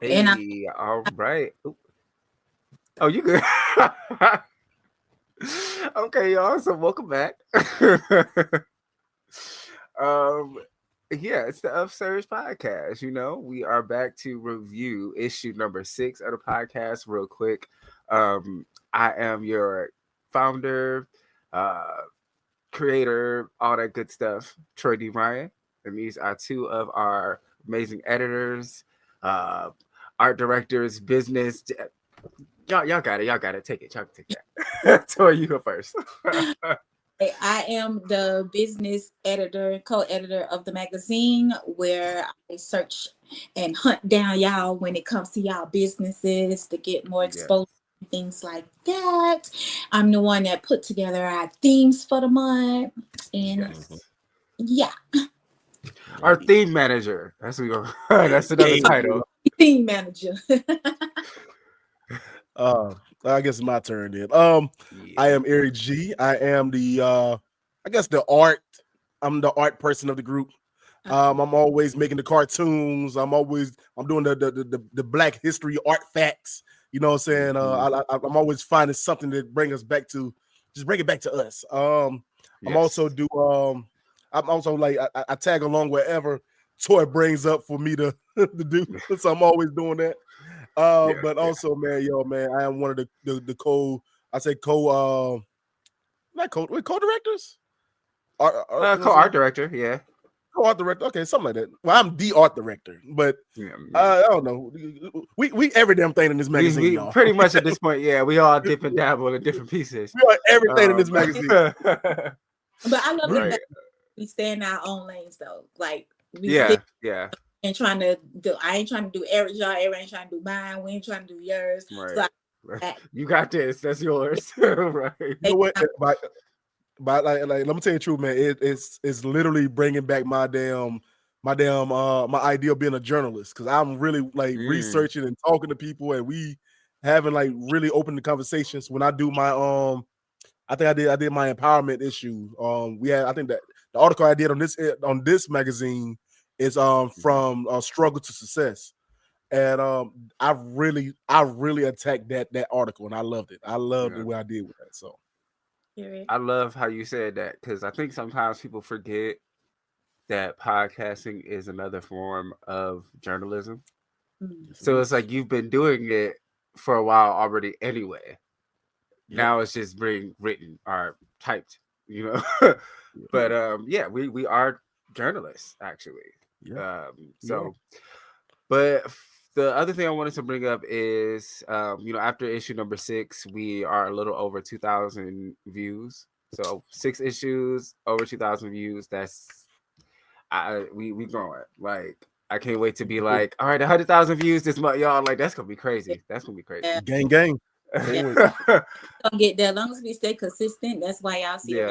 And Hey, all right. Oop. Oh, you good? Okay, y'all. So welcome back. um, yeah, it's the Upsurge podcast. We are back to review issue number 6 of the podcast real quick. I am your founder, uh, creator, all that good stuff, Troy D. Ryan. And these are two of our amazing editors, uh, art directors, business. Y'all got it. Y'all got it. Take it. Y'all can take that. Troy, you go first. I am the business editor, co-editor of the magazine, where I search and hunt down y'all when it comes to y'all businesses to get more Yeah. exposure and things like that. I'm the one that put together our themes for the month. And Yes. yeah, Our theme manager. That's what we go. That's another title. team manager. I guess it's my turn then. I Yeah. am Eric G. I am the I guess I'm the art person of the group. I'm always making the cartoons. I'm doing the Black History art facts. You know what I'm saying? I'm always finding something to bring us back to, just bring it back to us. I'm Yes. also like I tag along wherever Toy brings up for me to to do. So I'm always doing that. Yeah. But also, man, I am one of the co-directors? Co-art director. Yeah. Co-art director. Okay, something like that. Well, I'm the art director, but Yeah. I don't know. We every damn thing in this magazine, We y'all. pretty much at this point, yeah, we all dip and dabble in different pieces. We are everything in this magazine. But I love Right. that we stay in our own lanes though. Like we Yeah. stick Yeah. and trying to do. I ain't trying to do Eric's job. Eric ain't trying to do mine. We ain't trying to do yours. So Right. You got this. That's yours. Right. You know what? But like, let me tell you the truth, man. It's literally bringing back my idea of being a journalist, because I'm really like researching and talking to people, and we having like really open the conversations. When I do my I think I did my empowerment issue. I think that the article I did on this magazine is from struggle to success. And I really attacked that article, and I loved it. I loved the way I did with that. So I love how you said that, because I think sometimes people forget that podcasting is another form of journalism. So it's like you've been doing it for a while already anyway. Now it's just being written or typed, But yeah, we are journalists actually. So but the other thing I wanted to bring up is, after issue number 6, we are a little over 2,000 views. So 6 issues, over 2,000 views. That's we growing. Like, I can't wait to be like, all right, 100,000 views this month, y'all. Like, that's gonna be crazy. That's gonna be crazy. Gang. Gonna get there as long as we stay consistent. That's why y'all see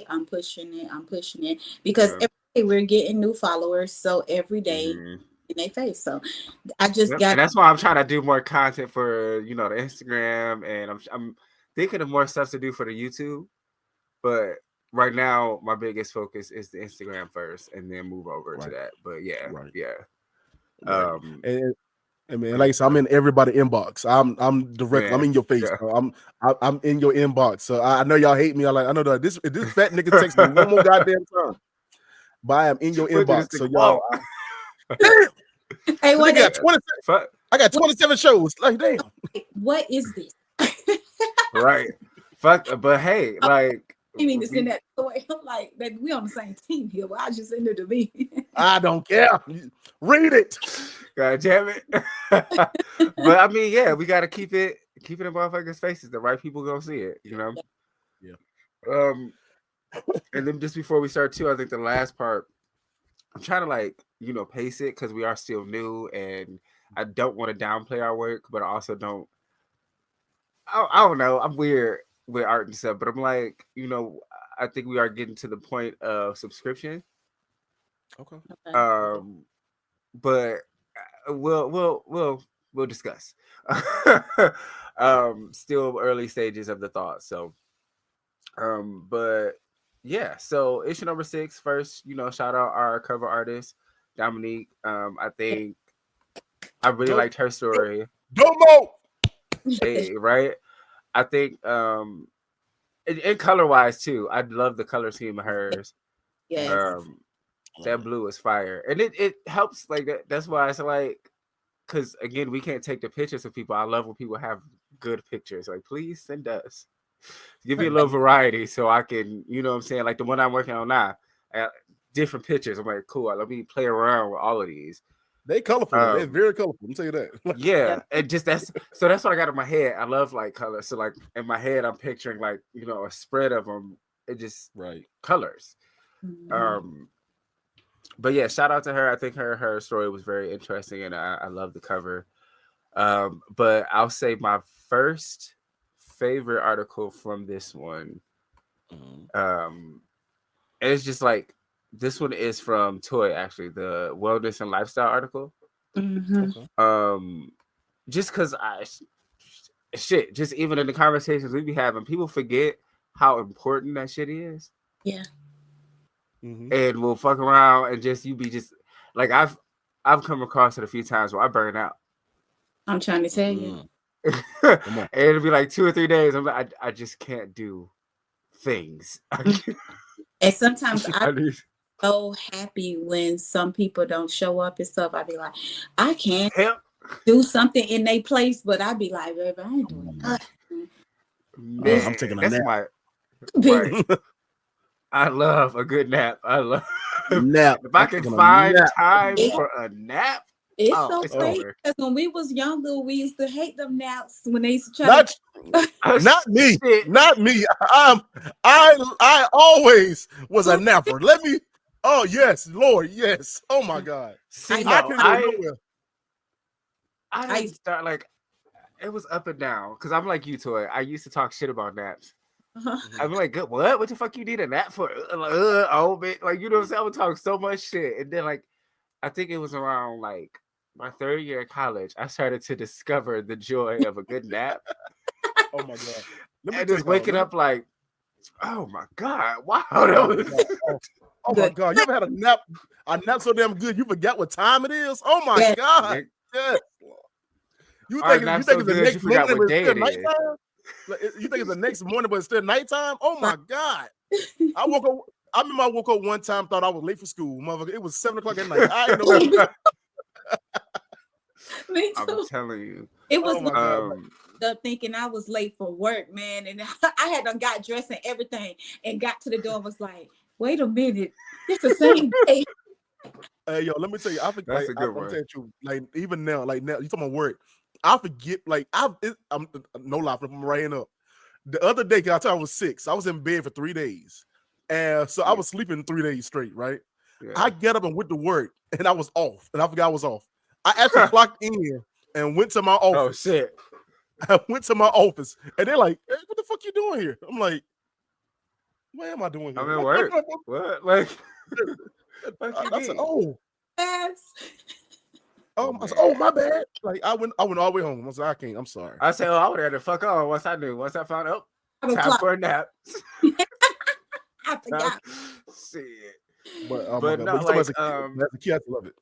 I'm pushing it because every day we're getting new followers. So every day in their face. So I just got, and that's why I'm trying to do more content for the Instagram, and I'm thinking of more stuff to do for the YouTube. But right now, my biggest focus is the Instagram first, and then move over to that. But yeah. And man, like I said, I'm in everybody's inbox. I'm direct. I'm in your face. Bro. I'm in your inbox. So I know y'all hate me. I know that this fat nigga text me one more goddamn time. But I am in your inbox. So y'all. Hey, what? I got 27 shows. Like, damn. What is this? Right. Fuck. But hey, like. You need to send that story. I'm like, we on the same team here. But I just send it to me. I don't care. Read it. God damn it. But I mean, yeah, we gotta keep it in motherfuckers' faces. The right people gonna see it, Yeah. And then just before we start too, I think the last part, I'm trying to pace it, because we are still new, and I don't want to downplay our work, but I also don't. I don't know. I'm weird with art and stuff, but I'm like, I think we are getting to the point of subscription. Okay. But we'll discuss. Still early stages of the thought. So, but yeah. So issue number 6 first. Shout out our cover artist, Dominique. I I really liked her story. Domo. Hey, right? I think and color wise too. I love the color scheme of hers. Yes. That blue is fire, and it helps like that. That's why it's like, because again, we can't take the pictures of people. I love when people have good pictures. Like, please send us. Give me a little variety so I can, you know what I'm saying? Like the one I'm working on now, different pictures. I'm like, cool. Let me play around with all of these. They colorful. They're very colorful. Let me tell you that. Yeah, and just that's what I got in my head. I love like color. So like in my head, I'm picturing like, you know, a spread of them. It just colors. Mm-hmm. But yeah, shout out to her. I think her story was very interesting, and I love the cover. But I'll say my first favorite article from this one, and it's just like this one is from Toy, actually, the wellness and lifestyle article. Mm-hmm. Just because just even in the conversations we be having, people forget how important that shit is. Yeah. And we'll fuck around and you be just like I've come across it a few times where I burn out. I'm trying to tell you. And it'll be like 2 or 3 days. I'm like, I just can't do things. And sometimes I'm so happy when some people don't show up and stuff. I be like, I can't do something in their place, but I be like, baby, I ain't doing nothing. Man, I'm taking a nap. Right. I love a good nap. I love nap. If I can find time for a nap, it's so crazy because when we was younger, we used to hate them naps when they used to try not me. Not me. I always was a napper. Let me. Oh yes, Lord, yes. Oh my God. See, I didn't start like it was up and down because I'm like you, Toy. I used to talk shit about naps. I'd be like, "Good, what? What the fuck you need a nap for?" Like, oh, man. Like, you know what I'm saying? I would talk so much shit, and then like, I think it was around like my 3rd year of college, I started to discover the joy of a good nap. Oh my God! And just waking up like, oh my God, wow, that was... oh my God! You ever had a nap so damn good you forgot what time it is? Oh my God! Yes. You think it's the next morning, but it's still nighttime? You think it's the next morning, but it's still nighttime? Oh my God! I remember I woke up one time, thought I was late for school. Motherfucker, it was 7:00 at night. I ain't know. Me too. I'm telling you, it was thinking I was late for work, man, and I had done got dressed and everything, and got to the door and was like, "Wait a minute, it's the same day." Hey, yo, let me tell you, I think that's a good one. I'm telling you, like even now, you talking about work, I forget. Like I'm no lie, I'm writing up. The other day, cause I told you I was sick, so I was in bed for 3 days, and so I was sleeping 3 days straight. Right? Yeah. I get up and went to work, and I was off, and I forgot I was off. I actually clocked in and went to my office. Oh shit! I went to my office, and they're like, "Hey, what the fuck you doing here?" I'm like, "What am I doing here?" I'm at work. What? Like, I said, "Oh, yes." I said, "Oh, my bad." Like, I went all the way home. I said, "I can't. I'm sorry." I said, "Oh, I would have to fuck on." Once I knew, once I found out, time for a nap. I forgot. Shit. But no, like, as a kid, I love it.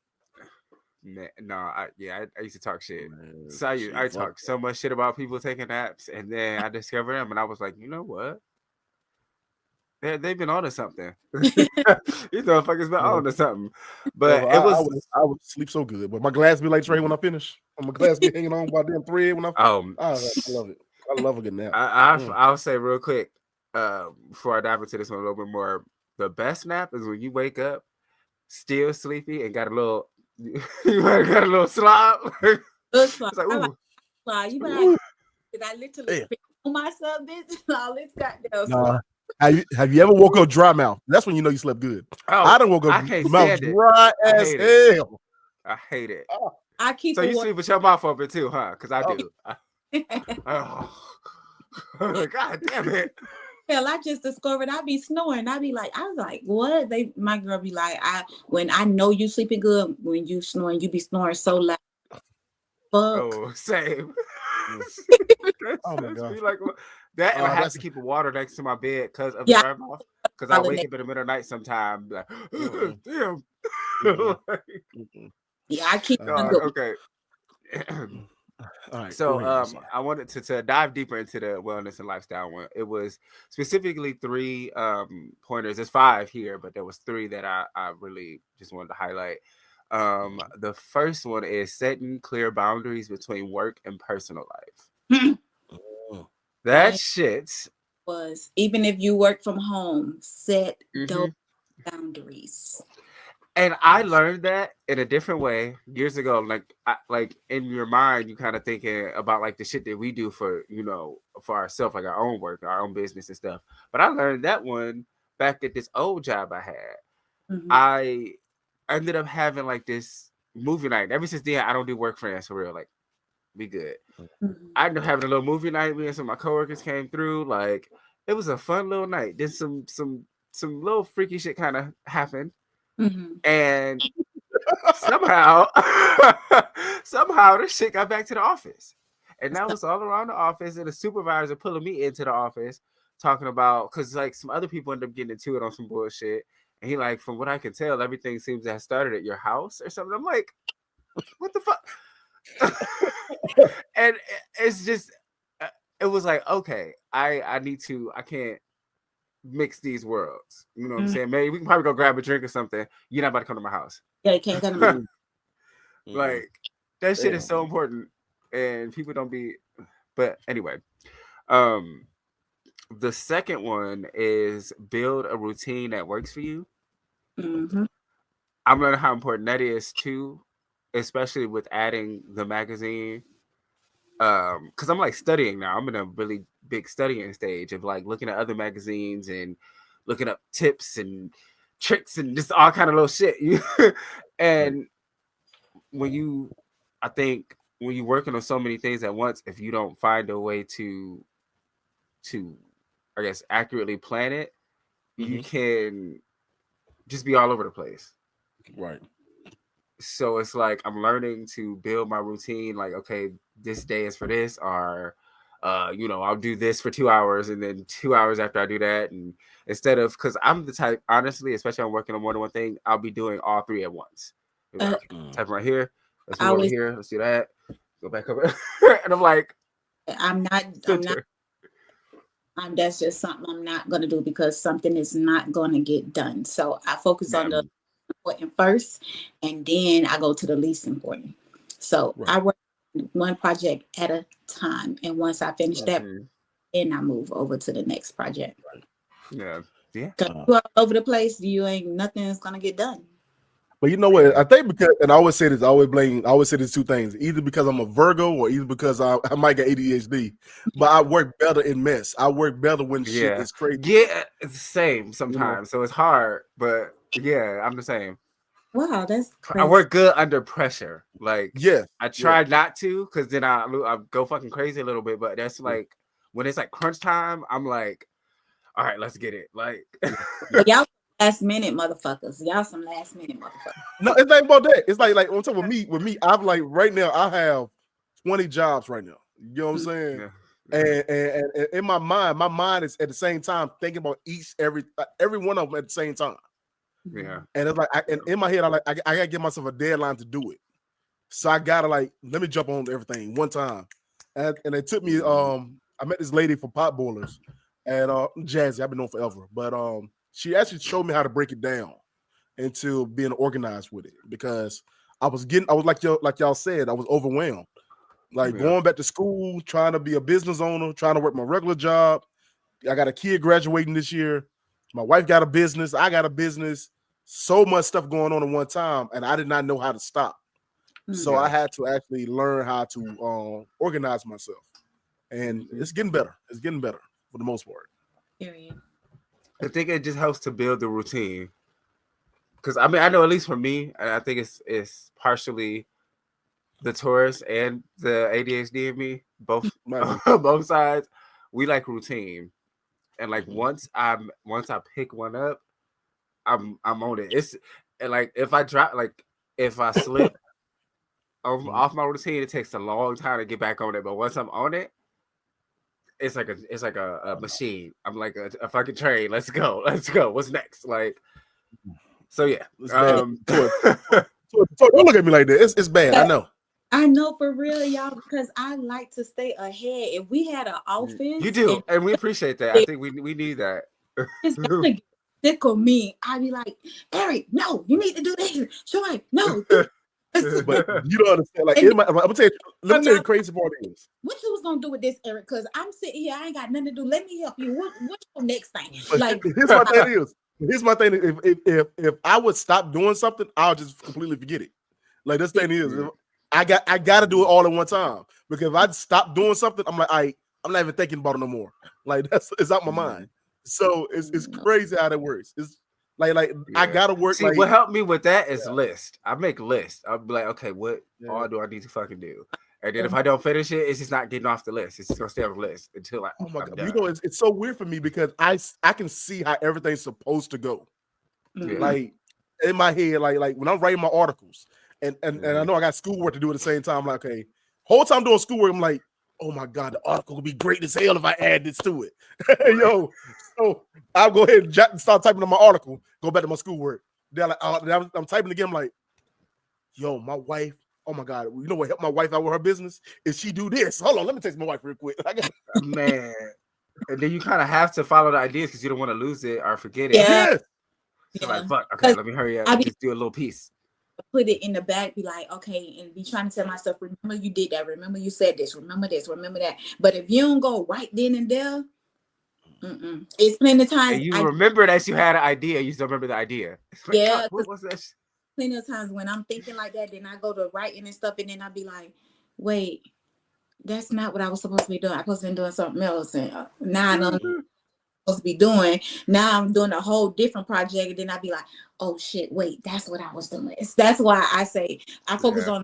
No, I used to talk shit. Man, so I talked so much shit about people taking naps, and then I discovered them, and I was like, you know what? They've been on to something. These motherfuckers been on to something. But I would sleep so good, but my glass be like Trey when I finish. My glass be hanging on by damn thread when I love it. I love a good nap. I'll say real quick before I dive into this one a little bit more. The best nap is when you wake up still sleepy and got a little. You might have got a little slop. It's like, ooh. You know, did I literally on myself? This all this goddamn slop. Have you ever woke up dry mouth? That's when you know you slept good. I done woke up mouth dry as hell. I hate it. I keep. So you sleep with your mouth open too, huh? Because I do. God damn it. Hell, I just discovered I be snoring. I was like, what? My girl be like, when I know you sleeping good, when you snoring, you be snoring so loud. Fuck. Oh, same. Oh my God. Like, that and I have to keep a water next to my bed because of the dry mouth. Because I wake up in the middle of the night sometime, like, damn. Yeah, I keep. Okay. All right. So ahead, I wanted to dive deeper into the wellness and lifestyle one. It was specifically 3 pointers. There's 5 here, but there was 3 that I really just wanted to highlight. The first one is setting clear boundaries between work and personal life. That shit was, even if you work from home, set those boundaries. And I learned that in a different way years ago. Like in your mind, you kind of thinking about like the shit that we do for, for ourselves, like our own work, our own business and stuff. But I learned that one back at this old job I had. I ended up having like this movie night. Ever since then, I don't do work friends for real. Like, be good. I ended up having a little movie night. Me and some of my coworkers came through. Like, it was a fun little night. Then some little freaky shit kind of happened. And somehow this shit got back to the office, and now it's all around the office, and the supervisor pulling me into the office talking about, because like some other people end up getting into it on some bullshit, and he like, from what I can tell, everything seems to have started at your house or something. I'm like, what the fuck? And it's just, it was like, okay, I can't mix these worlds. You know what I'm saying? Maybe we can probably go grab a drink or something. You're not about to come to my house. Yeah, you can't come to my house. Like, that shit is so important, and people don't be. But anyway, the second one is build a routine that works for you. I'm learning how important that is too, especially with adding the magazine. Because I'm like studying now. I'm in a really big studying stage of like looking at other magazines and looking up tips and tricks and just all kind of little shit. And I think when you're working on so many things at once, if you don't find a way to I guess accurately plan it, you can just be all over the place. Right. So it's like I'm learning to build my routine. Like, okay, this day is for this, or I'll do this for 2 hours, and then 2 hours after I do that, and instead of, because I'm the type, honestly, especially when I'm working on more than one thing, I'll be doing all 3 at once. Like, type right here, let's move over here, let's do that, go back over, and I'm like, that's just something I'm not going to do, because something is not going to get done. So I focus on the important first, and then I go to the least important. So I work one project at a time, and once I finish that, then I move over to the next project. Yeah. Because you all over the place, nothing's going to get done. But you know what? I think because, and I always say this, I always say these 2 things: either because I'm a Virgo, or either because I might get ADHD. But I work better in mess. I work better when shit is crazy. Yeah, it's the same sometimes. So it's hard, but yeah, I'm the same. Wow, that's crazy. I work good under pressure. Like, I try not to, because then I go fucking crazy a little bit. But that's like, when it's like crunch time, I'm like, all right, let's get it. Like, y'all last minute motherfuckers. Y'all some last minute motherfuckers. No, it's not about that. It's like on top of me. With me, I'm like, right now I have 20 jobs right now. You know what I'm saying? And in my mind is at the same time thinking about every one of them at the same time. Yeah. And it's like, and in my head, I gotta give myself a deadline to do it. So I gotta let me jump on everything one time. And it took me. I met this lady for pot boilers, and Jazzy. I've been known forever, but she actually showed me how to break it down into being organized with it, because I was like y'all said, I was overwhelmed. Like going back to school, trying to be a business owner, trying to work my regular job. I got a kid graduating this year. My wife got a business. I got a business. So much stuff going on at one time, and I did not know how to stop. So I had to actually learn how to organize myself, and it's getting better. It's getting better for the most part. Period. I think it just helps to build the routine. Because I mean, I know at least for me, and I think it's partially the Taurus and the ADHD in me, both both sides. We like routine, and like once I pick one up, I'm on it. It's like if I slip off my routine, it takes a long time to get back on it. But once I'm on it, it's like a machine. I'm like a fucking train. Let's go. What's next? Like, so yeah. Don't look at me like that. It's bad. I know. I know for real, y'all, because I like to stay ahead. If we had an office, you do, and we appreciate that. I think we need that. It's gonna tickle me. I'd be like, Eric, no, you need to do this. Joy, no. But you don't understand. Like, let me tell you the crazy part is. What you was gonna do with this, Eric? Because I'm sitting here, I ain't got nothing to do. Let me help you. What's your next thing? Like, here's my thing is. Here's my thing. If I would stop doing something, I'll just completely forget it. Like, this thing is, I got to do it all at one time, because if I stop doing something, I'm like, I'm not even thinking about it no more. Like, it's out my mind. So it's crazy how that works. It's like I gotta work. See, what helped me with that is list. I make lists. I'll be like, okay, what all do I need to fucking do? And then if I don't finish it, it's just not getting off the list. It's just gonna stay on the list until oh my God. You know, it's so weird for me because I can see how everything's supposed to go. Yeah. Like in my head, like when I'm writing my articles, and I know I got schoolwork to do at the same time. I'm like, okay, whole time doing schoolwork, I'm like, oh my God, the article would be great as hell if I add this to it. Yo, so I'll go ahead and start typing on my article, go back to my schoolwork. Then I'm typing again. I'm like, yo, my wife. Oh my God, you know what helped my wife out with her business? Is she do this? Hold on, let me text my wife real quick. Man. And then you kind of have to follow the ideas because you don't want to lose it or forget it. Yeah. So like, fuck, okay, let me hurry up. Just do a little piece. Put it in the back, be like, okay, and be trying to tell myself, remember you did that, remember you said this, remember that. But if you don't go right then and there, it's plenty of times. And you remember that you had an idea, you still remember the idea. Like, yeah. What was that? Plenty of times when I'm thinking like that, then I go to writing and stuff, and then I'll be like, wait, that's not what I was supposed to be doing. I'm supposed to be doing something else, and now I don't know what I'm supposed to be doing. Now I'm doing a whole different project, and then I'll be like, oh shit, wait, that's what I was doing. That's why I say I focus on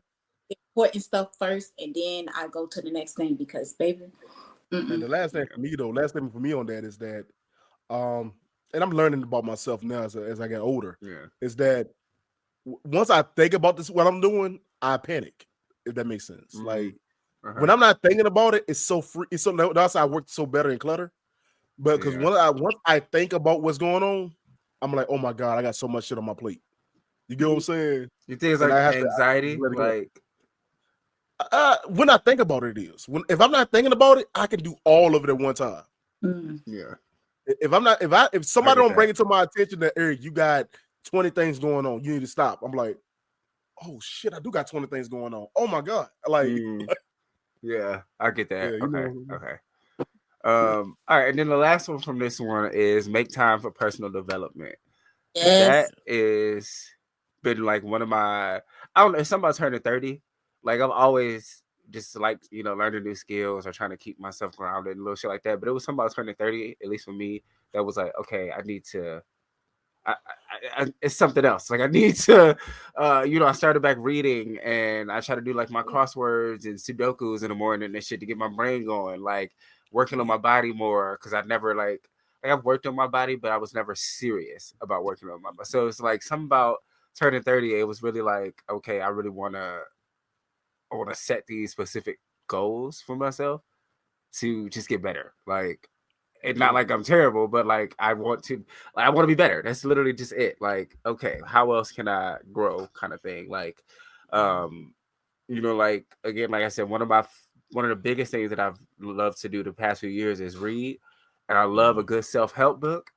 the important stuff first, and then I go to the next thing, because baby. And the last thing for me on that is that, and I'm learning about myself now as I get older, is that once I think about this, what I'm doing, I panic, if that makes sense. Like when I'm not thinking about it, it's so free. It's so that's how I work so better in clutter. But because once I think about what's going on, I'm like, oh my God, I got so much shit on my plate. You get what I'm saying? You think it's like anxiety? Like when I think about it, it is. If I'm not thinking about it, I can do all of it at one time. Yeah. If somebody don't bring it to my attention that, Eric, you got 20 things going on, you need to stop. I'm like, oh shit, I do got 20 things going on. Oh my God. Like yeah, I get that. Yeah, okay. All right, and then the last one from this one is make time for personal development. Yes. That is been like one of my, I don't know, if somebody's turning 30, like I've always just like, you know, learning new skills or trying to keep myself grounded and little shit like that. But it was somebody turning 30, at least for me, that was like, okay, I need to, it's something else. Like I need to, you know, I started back reading and I try to do like my crosswords and Sudokus in the morning and shit to get my brain going, like working on my body more. Cause I've never like I've worked on my body, but I was never serious about working on my body. So it's like something about turning 30. It was really like, okay, I really want to set these specific goals for myself to just get better. Like, it's not like I'm terrible, but like I want to be better. That's literally just it. Like, okay, how else can I grow, kind of thing. Like, you know, like again, like I said, one of the biggest things that I've loved to do the past few years is read, and I love a good self-help book.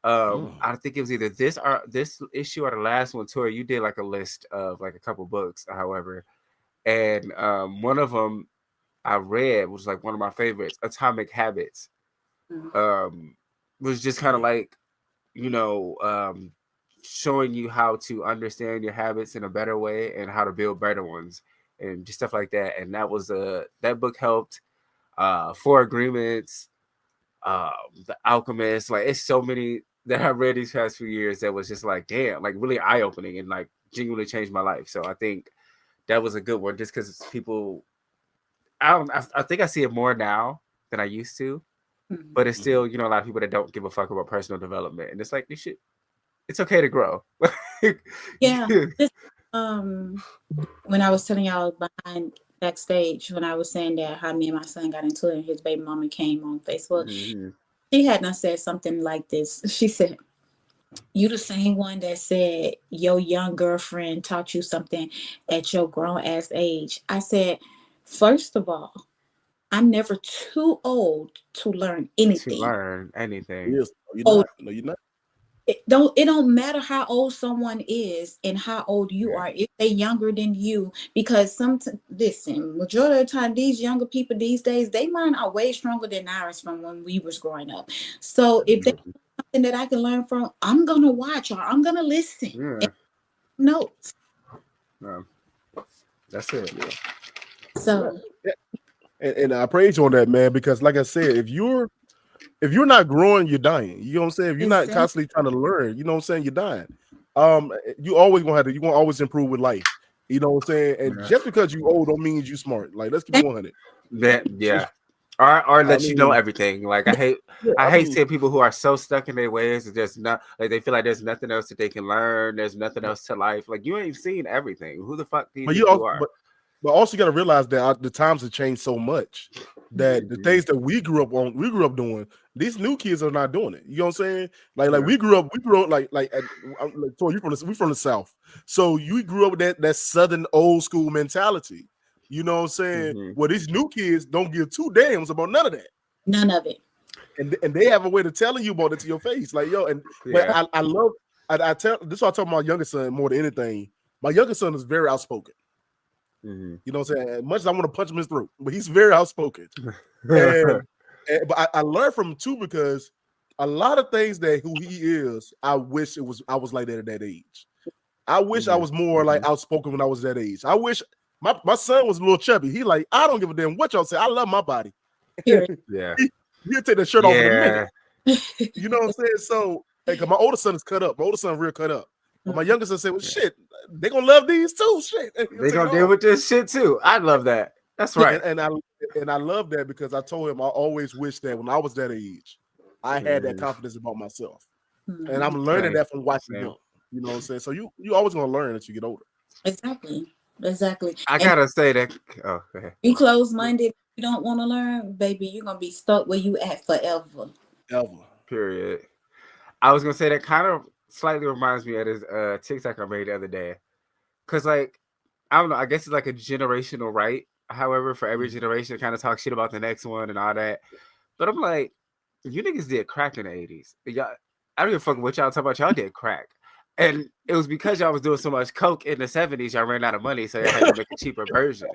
I think it was either this issue or the last one, Tori. You did like a list of like a couple books, however, and one of them I read was like one of my favorites, Atomic Habits. Was just kind of like, you know, showing you how to understand your habits in a better way and how to build better ones and just stuff like that. And that was that book helped. 4 Agreements, The Alchemist, like it's so many that I read these past few years that was just like, damn, like really eye-opening and like genuinely changed my life. So I think that was a good one just because people, I think I see it more now than I used to. But it's still, you know, a lot of people that don't give a fuck about personal development, and it's like it's okay to grow. Yeah. When I was telling y'all backstage, when I was saying that how me and my son got into it, and his baby mama came on Facebook, she had not said something like this. She said, You the same one that said your young girlfriend taught you something at your grown ass age. I said, first of all, I'm never too old to learn anything. To learn anything. Yes. No, you're not. It don't matter how old someone is and how old you are, if they're younger than you, because listen, majority of the time these younger people these days, they mind are way stronger than ours from when we was growing up. So if there's something that I can learn from, I'm gonna watch or I'm gonna listen. Yeah. Notes. That's it. So and I praise you on that, man, because like I said, if you're not growing, you're dying. You know what I'm saying? If you're not constantly trying to learn, you know what I'm saying, you're dying. You always gonna always improve with life. You know what I'm saying? And just because you old don't mean you smart. Like, let's keep it 100. Or let you know everything. Like I hate seeing people who are so stuck in their ways and just not like they feel like there's nothing else that they can learn. There's nothing else to life. Like you ain't seen everything. Who the fuck do you think you are? But also you got to realize that the times have changed so much that the things that we grew up doing, these new kids are not doing it. You know what I'm saying? Like we grew up like we from the South, so you grew up with that Southern old school mentality. You know what I'm saying? Well, these new kids don't give two damns about none of that. None of it. And they have a way of telling you about it to your face, like yo. And but I tell this is what I talk about my youngest son more than anything. My youngest son is very outspoken. You know what I'm saying? As much as I want to punch him in his throat, but he's very outspoken. But I learned from him too, because a lot of things that who he is, I wish I was like that at that age. I wish I was more like outspoken when I was that age. I wish my son was a little chubby. He like, I don't give a damn what y'all say. I love my body. Yeah. He'll take the shirt off in a minute. You know what I'm saying? So, cause my older son is cut up. My older son real cut up. But my youngest son said, well, shit, they gonna love these too. Shit. They gonna deal with this shit too. I love that. That's right. And I love that, because I told him I always wish that when I was that age, I had that confidence about myself. And I'm learning that from watching him. You know what I'm saying? So you always gonna learn as you get older. Exactly. I gotta say that. Oh, go ahead. You close-minded, you don't want to learn, baby, you're gonna be stuck where you at forever. Period. I was gonna say that kind of slightly reminds me of this TikTok I made the other day. Cause like, I don't know, I guess it's like a generational right. However, for every generation kind of talk shit about the next one and all that. But I'm like, you niggas did crack in the 80s. Y'all, I don't give a fuck what y'all talk about. Y'all did crack. And it was because y'all was doing so much coke in the 70s, y'all ran out of money, so y'all had to make a cheaper version.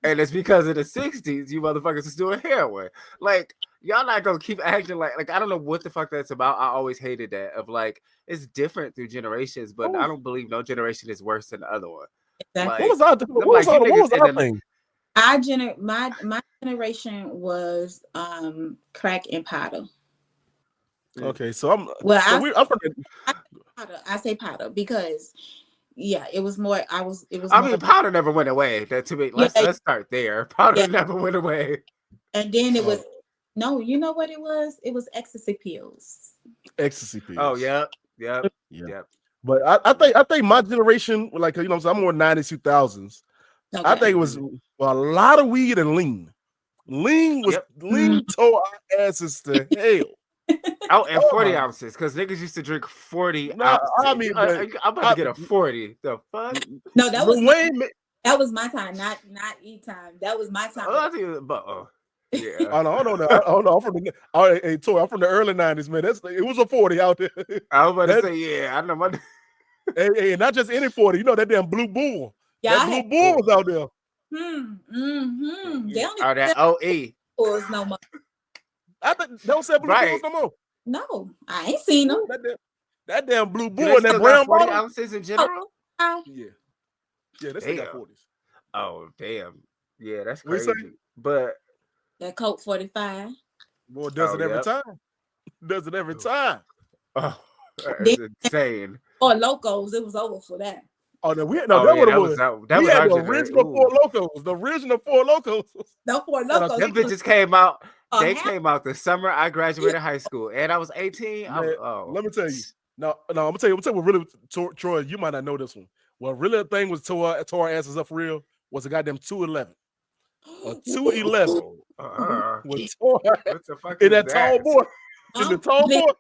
And it's because in the 60s, you motherfuckers was doing heroin. Like, y'all not gonna keep acting like I don't know what the fuck that's about. I always hated that of like, it's different through generations, but I don't believe no generation is worse than the other one. Exactly. Like, what was our thing? My generation was crack and powder. Okay, so I'm I say powder because it was more. Powder never went away. That to me, let's start there. Powder never went away. And then it was you know what it was? It was ecstasy pills. Oh yeah. But I think my generation, like, you know, I'm more 90s, 2000s. Okay. I think it was a lot of weed and lean. Lean tore our asses to hell. Oh, and 40 ounces, because niggas used to drink 40 ounces. I mean, I'm about to get a 40. The fuck? No, that was my time, not E-time. That was my time. Yeah. Hold on. Hey, Tori, I'm from the early 90s, man. It was a 40 out there. I was about to say, I know my. Hey, not just any 40. You know that damn Blue Bull. Yeah, that Blue Bull was out there. That OE. Bulls no more. I think don't say Blue Bulls no more. No, I ain't seen them. That damn Blue Bull and that brown 40 ounces in general. Yeah, they still got 40s. Oh damn. Yeah, that's crazy. But that Coke 45. Boy, does it every time. Does it every time. Oh, that's insane. Or Locos, it was over for that. Oh no, that was the original Four Locos. The original Four Locos. The Four Locos. Them bitches came out. They came out the summer I graduated high school, and I was 18. Let me tell you. No, I'm gonna tell you what really, Troy, you might not know this one. Well, really, the thing was tore our asses up for real was a goddamn 211. A 211 was tore in that tall boy. In the tall boy.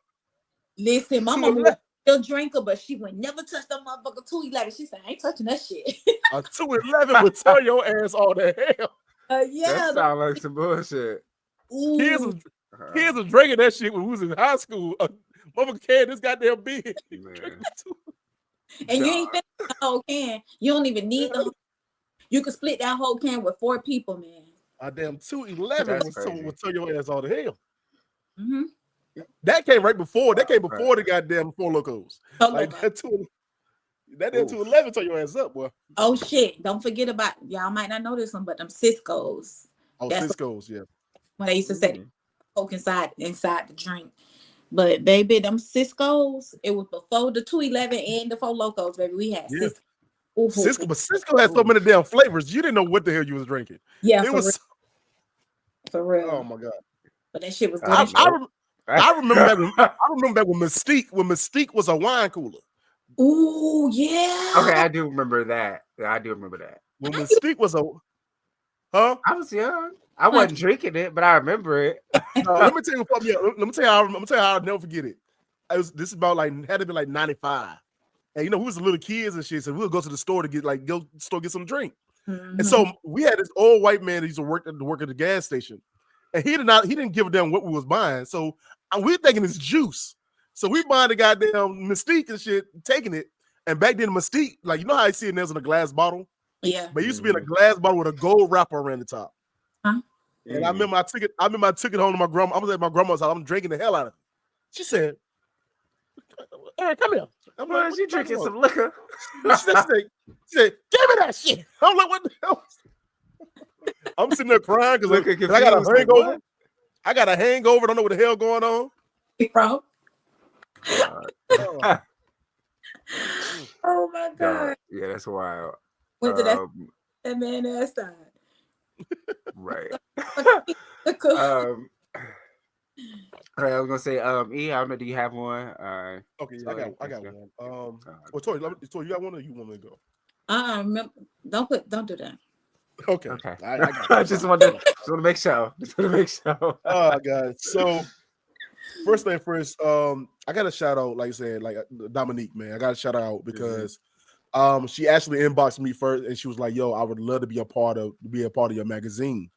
Listen, my mama was still drinker, but she would never touch that motherfucker 211. She said, I ain't touching that shit. A 211 would tell your ass all the hell. Yeah. That sounds like some bullshit. Kids was drinking that shit when we was in high school. Motherfucker can this goddamn big. And you ain't finished the whole can. You don't even need the whole. You could split that whole can with 4 people, man. A damn 211 would tell your ass all the hell. Mm-hmm. That came right before. That came before the goddamn Four Locos. Like that 211 tell your ass up, boy. Oh shit! Don't forget about y'all. Might not know this one, but them Cisco's. Oh, Cisco's, yeah. When they used to say Coke inside the drink. But baby, them Cisco's, it was before the 211 and the Four Locos, baby. We had Cisco. Cisco, but Cisco had so many damn flavors. You didn't know what the hell you was drinking. Yeah, it was for real. Oh my god! But that shit was good. I remember back when Mystique was a wine cooler. Ooh, yeah. Okay, I do remember that. When Mystique was a, I was young. I wasn't drinking it, but I remember it. Let me tell you how I'll never forget it. This is about had to be 95. And we was little kids and shit, so we'll go to the store to get get some drink. Mm-hmm. And so we had this old white man that used to work at the gas station, and he didn't give a damn what we was buying. So we're thinking it's juice. So we buying the goddamn Mystique and shit, taking it. And back then Mystique, you know how I see it in a glass bottle? Yeah. But it used to be in a glass bottle with a gold wrapper around the top. Huh? And I remember I took it home to my grandma. I was at my grandma's house. I'm drinking the hell out of it. She said, "Hey, come here." I'm like, you drinking some liquor? She said, "Give me that shit." I'm like, "What the hell?" I'm sitting there crying because I got a hangover. I got a hangover. Don't know what the hell going on. Bro. Oh my god. Yeah, that's wild. Went to that man ass side. Right. All right, I was gonna say, E, I don't know, do you have one? Okay, yeah, I got one. Well, Tori, you got one, or you want me to go? Don't do that. Okay. I got I just want to make sure. Oh god. So first thing first, I got a shout out, like I said, Dominique, man. I got a shout out because she actually inboxed me first, and she was like, "Yo, I would love to be a part of your magazine."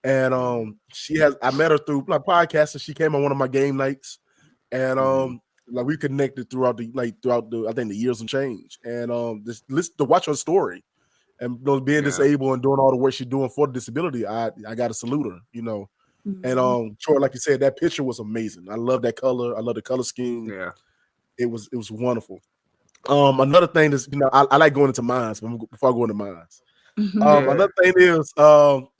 And I met her through podcast, and she came on one of my game nights, and we connected throughout the I think the years and change, and just to watch her story, and being disabled and doing all the work she's doing for the disability, I got to salute her, And Troy, like you said, that picture was amazing. I love that color. I love the color scheme. Yeah, it was wonderful. Another thing is, I like going into mines before I go into mines. Another thing is,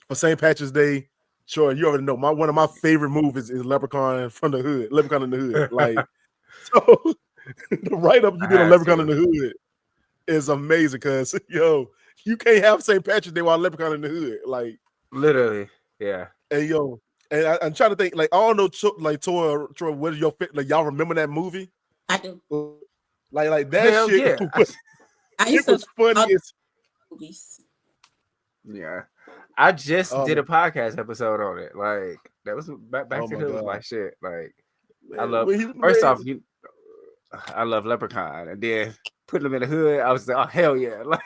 for St. Patrick's Day, sure, you already know one of my favorite movies is Leprechaun in the Hood. Like, so the write-up you did on Leprechaun in the Hood is amazing because you can't have St. Patrick's Day while Leprechaun in the Hood, like literally, yeah. And I'm trying to think, I don't know, Troy, what is your y'all remember that movie? I do. Like that hell shit. Yeah. It was funny as movies. Yeah. I just did a podcast episode on it. Like that was back to the hood, like shit. Like man, I love. First off, I love Leprechaun, and then putting them in the hood, I was like, oh hell yeah! Like,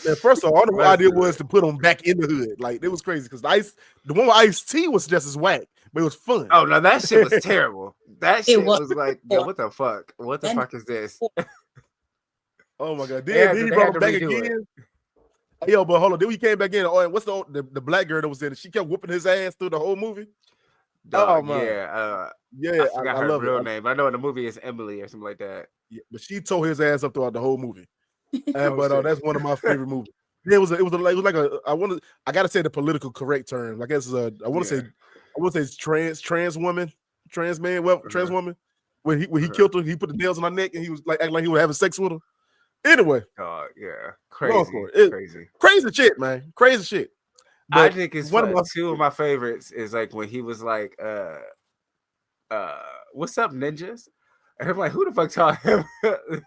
man, first of all the idea was to put them back in the hood. Like it was crazy because the one with Ice-T was just as whack, but it was fun. Oh no, that shit was terrible. That shit was like, yo, what the fuck? What the fuck is this? Oh my god! Then he brought him back again. Yo, but hold on. Then we came back in. Oh, and what's the black girl that was in it? She kept whooping his ass through the whole movie. Oh man, yeah. I forgot her love real name, but I know in the movie it's Emily or something like that. Yeah, but she tore his ass up throughout the whole movie. But that's one of my favorite movies. I gotta say the political correct term. I guess I want to say it's trans woman, trans man, trans woman. When he killed her, he put the nails on her neck and he was acting like he was having sex with her. Anyway, yeah, crazy shit, man, crazy shit. But I think it's two of my favorites is when he was like, "What's up, ninjas?" And I'm like, "Who the fuck taught him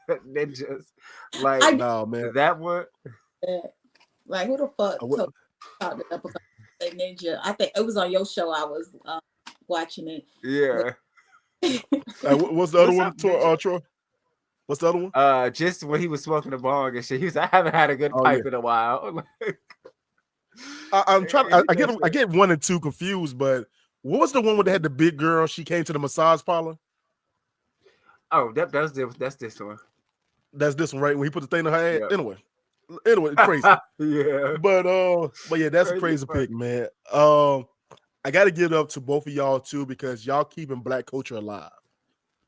ninjas?" Like, no man, that one. Like, who the fuck taught the uppercut ninja? I think it was on your show. I was watching it. Yeah. What's the other one, Troy? What's the other one? Just when he was smoking the bong and shit. He was, I haven't had a good pipe in a while. I'm trying. I get 1 and 2 confused, but what was the one where they had the big girl? She came to the massage parlor. Oh, that's this one. That's this one, right? When he put the thing in her head. Yep. Anyway, crazy. Yeah. But yeah, that's a crazy pick, man. I got to give it up to both of y'all too, because y'all keeping Black culture alive.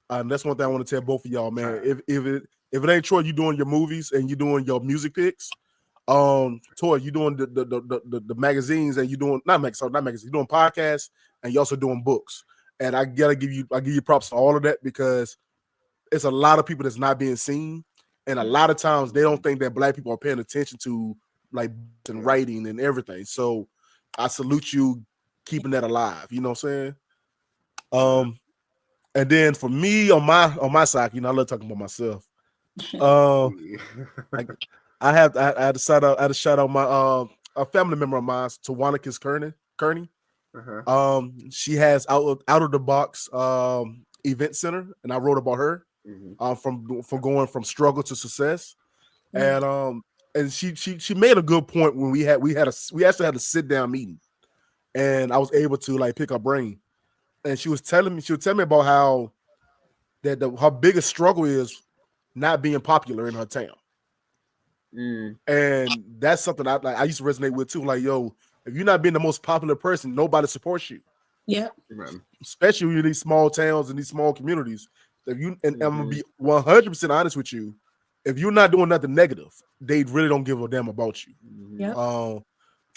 That's one thing I want to tell both of y'all, man. If it ain't Troy, you doing your movies and you doing your music picks. Troy, you doing the magazines and you doing not magazines, you doing podcasts and you also doing books. And I give you props to all of that, because it's a lot of people that's not being seen, and a lot of times they don't think that Black people are paying attention to like and writing and everything. So I salute you keeping that alive. You know what I'm saying? And then for me on my side, I love talking about myself. I had to shout out my a family member of mine, Tawanakis Kearney. She has out of the box event center, and I wrote about her from going from struggle to success. And she made a good point when we actually had a sit down meeting, and I was able to like pick her brain, and she was telling me about how that her biggest struggle is not being popular in her town. And that's something I used to resonate with too. Like, yo, if you're not being the most popular person, nobody supports you. Yeah. Especially in these small towns and these small communities. If you and I'm gonna be 100% honest with you, if you're not doing nothing negative, they really don't give a damn about you. Yeah.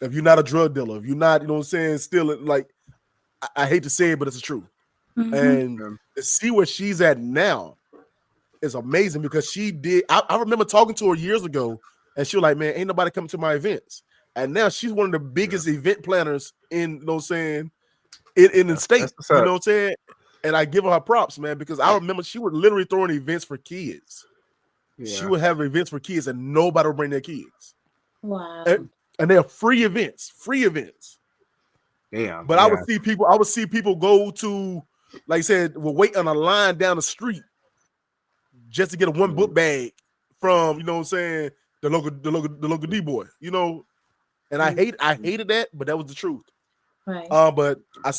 If you're not a drug dealer, if you're not, you know what I'm saying, still like I hate to say it, but it's the truth. And to see where she's at now is amazing, because she did. I remember talking to her years ago, and she was like, "Man, ain't nobody coming to my events." And now she's one of the biggest event planners in, you know what I'm saying, in the state. You know what I'm saying? And I give her props, man, because I remember she would literally throw in events for kids. She would have events for kids, and nobody would bring their kids. Wow. And they're free events. Damn. But I would see people go to, like I said, will wait on a line down the street just to get a one book bag from, you know what I'm saying, the local D-boy, you know. And I hated that, but that was the truth. Right. But I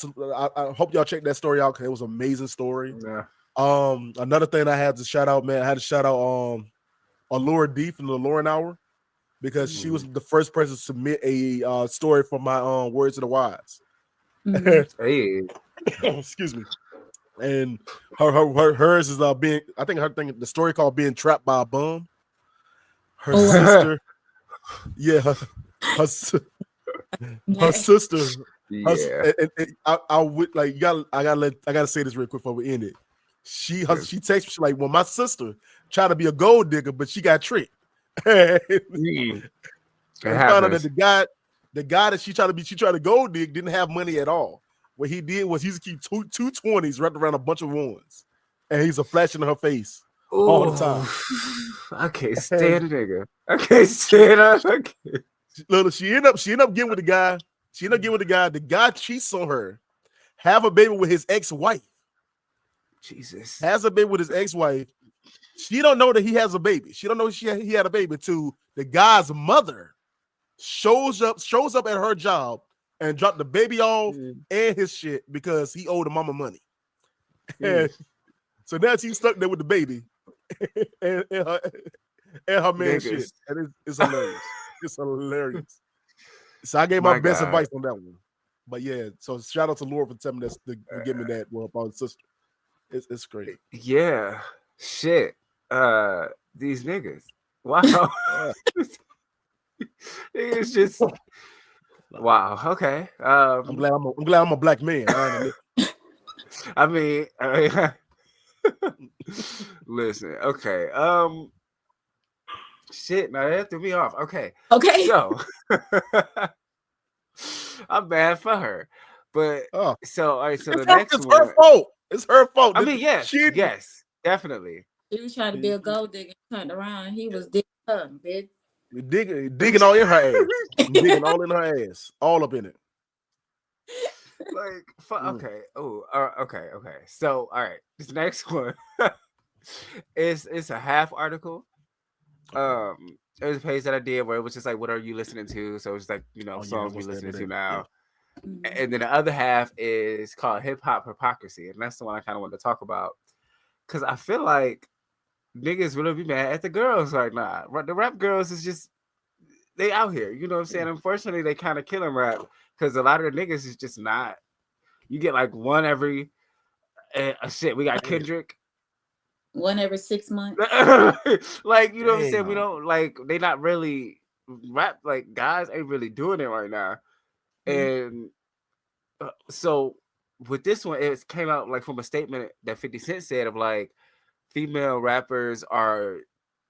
hope y'all check that story out, because it was an amazing story. Yeah. Another thing I had to shout out, man, Allura D from the Lauren Hour, because she was the first person to submit a story for my Words of the Wise. Hey. Excuse me. And hers is being, I think her thing, the story called Being Trapped by a Bum. Her sister, her sister. I would like, I gotta say this real quick before we end it. She texts me, she's like, well, my sister tried to be a gold digger, but she got tricked. And found out that the guy that she tried to gold dig didn't have money at all. What he did was he used to keep two 20s wrapped around a bunch of ones, and he's a flashing in her face all the time. I can't stand a nigga. I can't stand her. Look, she ended up getting with the guy. The guy cheats on her, have a baby with his ex-wife. Jesus. Has a baby with his ex-wife. She don't know that he has a baby. She don't know he had a baby. To the guy's mother shows up at her job and dropped the baby off and his shit because he owed the mama money. And so now she's stuck there with the baby and her man shit. And it's hilarious. It's hilarious. So I gave my best advice on that one. But yeah, so shout out to Laura for telling me that, to give me that about his sister. It's great. Yeah. Shit. These niggas. Wow. It's just wow. Okay. I'm glad I'm a black man. I mean, listen. Okay. Shit, man, that threw me off. Okay. So I'm bad for her, but so all right. So the next one, her fault. It's her fault. I mean, yes, definitely. She was trying to be a gold digger, turned around. He was digging her, bitch. Digging all in her ass. Digging all in her ass. All up in it. Okay. Oh, okay. So, all right. This next one it's a half article. It was a page that I did where it was just like, what are you listening to? So it's like, songs we listening to now. Yeah. And then the other half is called hip hop hypocrisy, and that's the one I kind of wanted to talk about because I feel like niggas really be mad at the girls right now. The rap girls is just they out here. You know what I'm saying? Unfortunately, they kind of killing rap because a lot of the niggas is just not. You get like one every shit. We got Kendrick. One every 6 months. Like, you know what I'm saying? We don't like they not really rap like guys ain't really doing it right now. And so with this one, it came out like from a statement that 50 Cent said of like female rappers are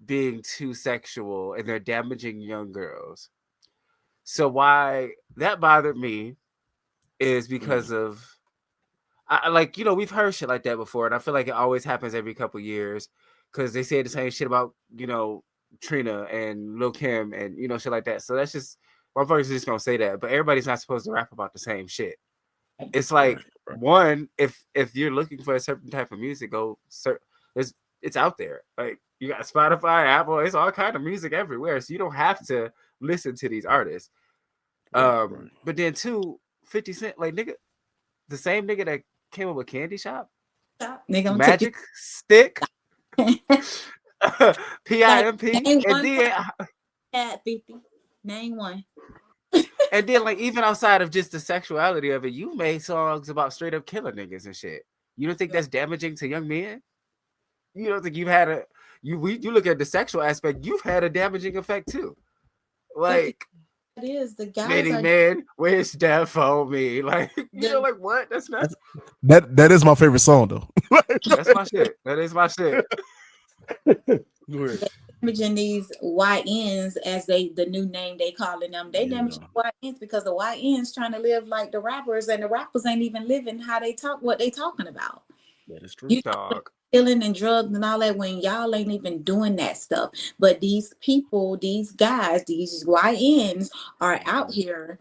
being too sexual and they're damaging young girls. So why that bothered me is because of we've heard shit like that before, and I feel like it always happens every couple years because they say the same shit about Trina and Lil Kim and shit like that. So that's just my folks just gonna say that, but everybody's not supposed to rap about the same shit. It's like one, if you're looking for a certain type of music, go search. It's out there. Like you got Spotify, Apple, it's all kind of music everywhere, so you don't have to listen to these artists. But then two, 50 Cent, like nigga, the same nigga that came up with Candy Shop, Magic Stick, PIMP, and then at 50, name one. And then like even outside of just the sexuality of it, you made songs about straight up killing niggas and shit. You don't think that's damaging to young men? You don't think you've had you look at the sexual aspect, you've had a damaging effect too. Like it is the guys meaning man, where's death on me? Like like what? That's not that is my favorite song though. That's my shit. That is my shit. Damaging these YNs as the new name they calling them. They damaging YNs because the YNs trying to live like the rappers, and the rappers ain't even living how they talk, what they talking about. That is true. You dog. Killing and drugs and all that when y'all ain't even doing that stuff. But these people, these guys, these YNs are out here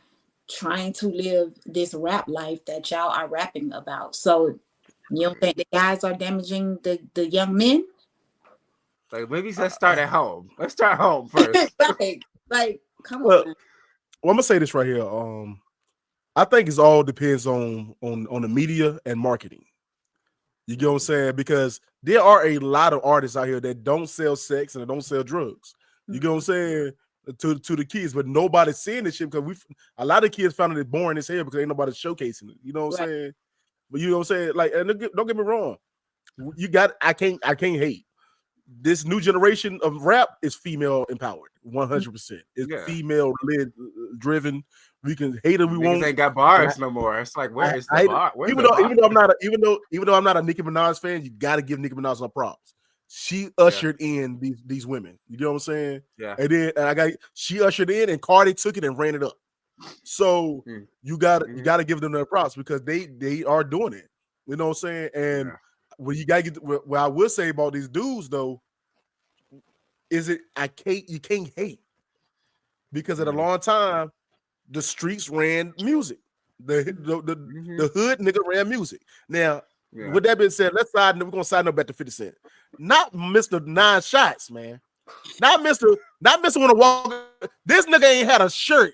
trying to live this rap life that y'all are rapping about. So you don't think the guys are damaging the young men? Like maybe let's start at home. Let's start home first. like come on. Well, I'm gonna say this right here. I think it all depends on the media and marketing. You get what I'm saying? Because there are a lot of artists out here that don't sell sex and don't sell drugs. You get what I'm saying? To the kids, but nobody's seeing this shit because a lot of kids found it boring as hell because ain't nobody showcasing it. You know what I'm saying? But you know what I'm saying? Like, and don't get me wrong. I can't hate. This new generation of rap is female empowered, 100%. It's female led, driven. We can hate it. We won't. Ain't got bars no more. It's like where is the bar? Even though I'm not a Nicki Minaj fan, you got to give Nicki Minaj some props. She ushered in these women. You know what I'm saying? Yeah. And then she ushered in, and Cardi took it and ran it up. So you gotta give them their props because they are doing it. You know what I'm saying? And what you gotta get. What I will say about these dudes though, is you can't hate because at a long time the streets ran music. The hood nigga ran music. Now, with that being said, we're gonna side note back to 50 Cent. Not Mr. 9 Shots, man. Not Mr. Wanna Walk. This nigga ain't had a shirt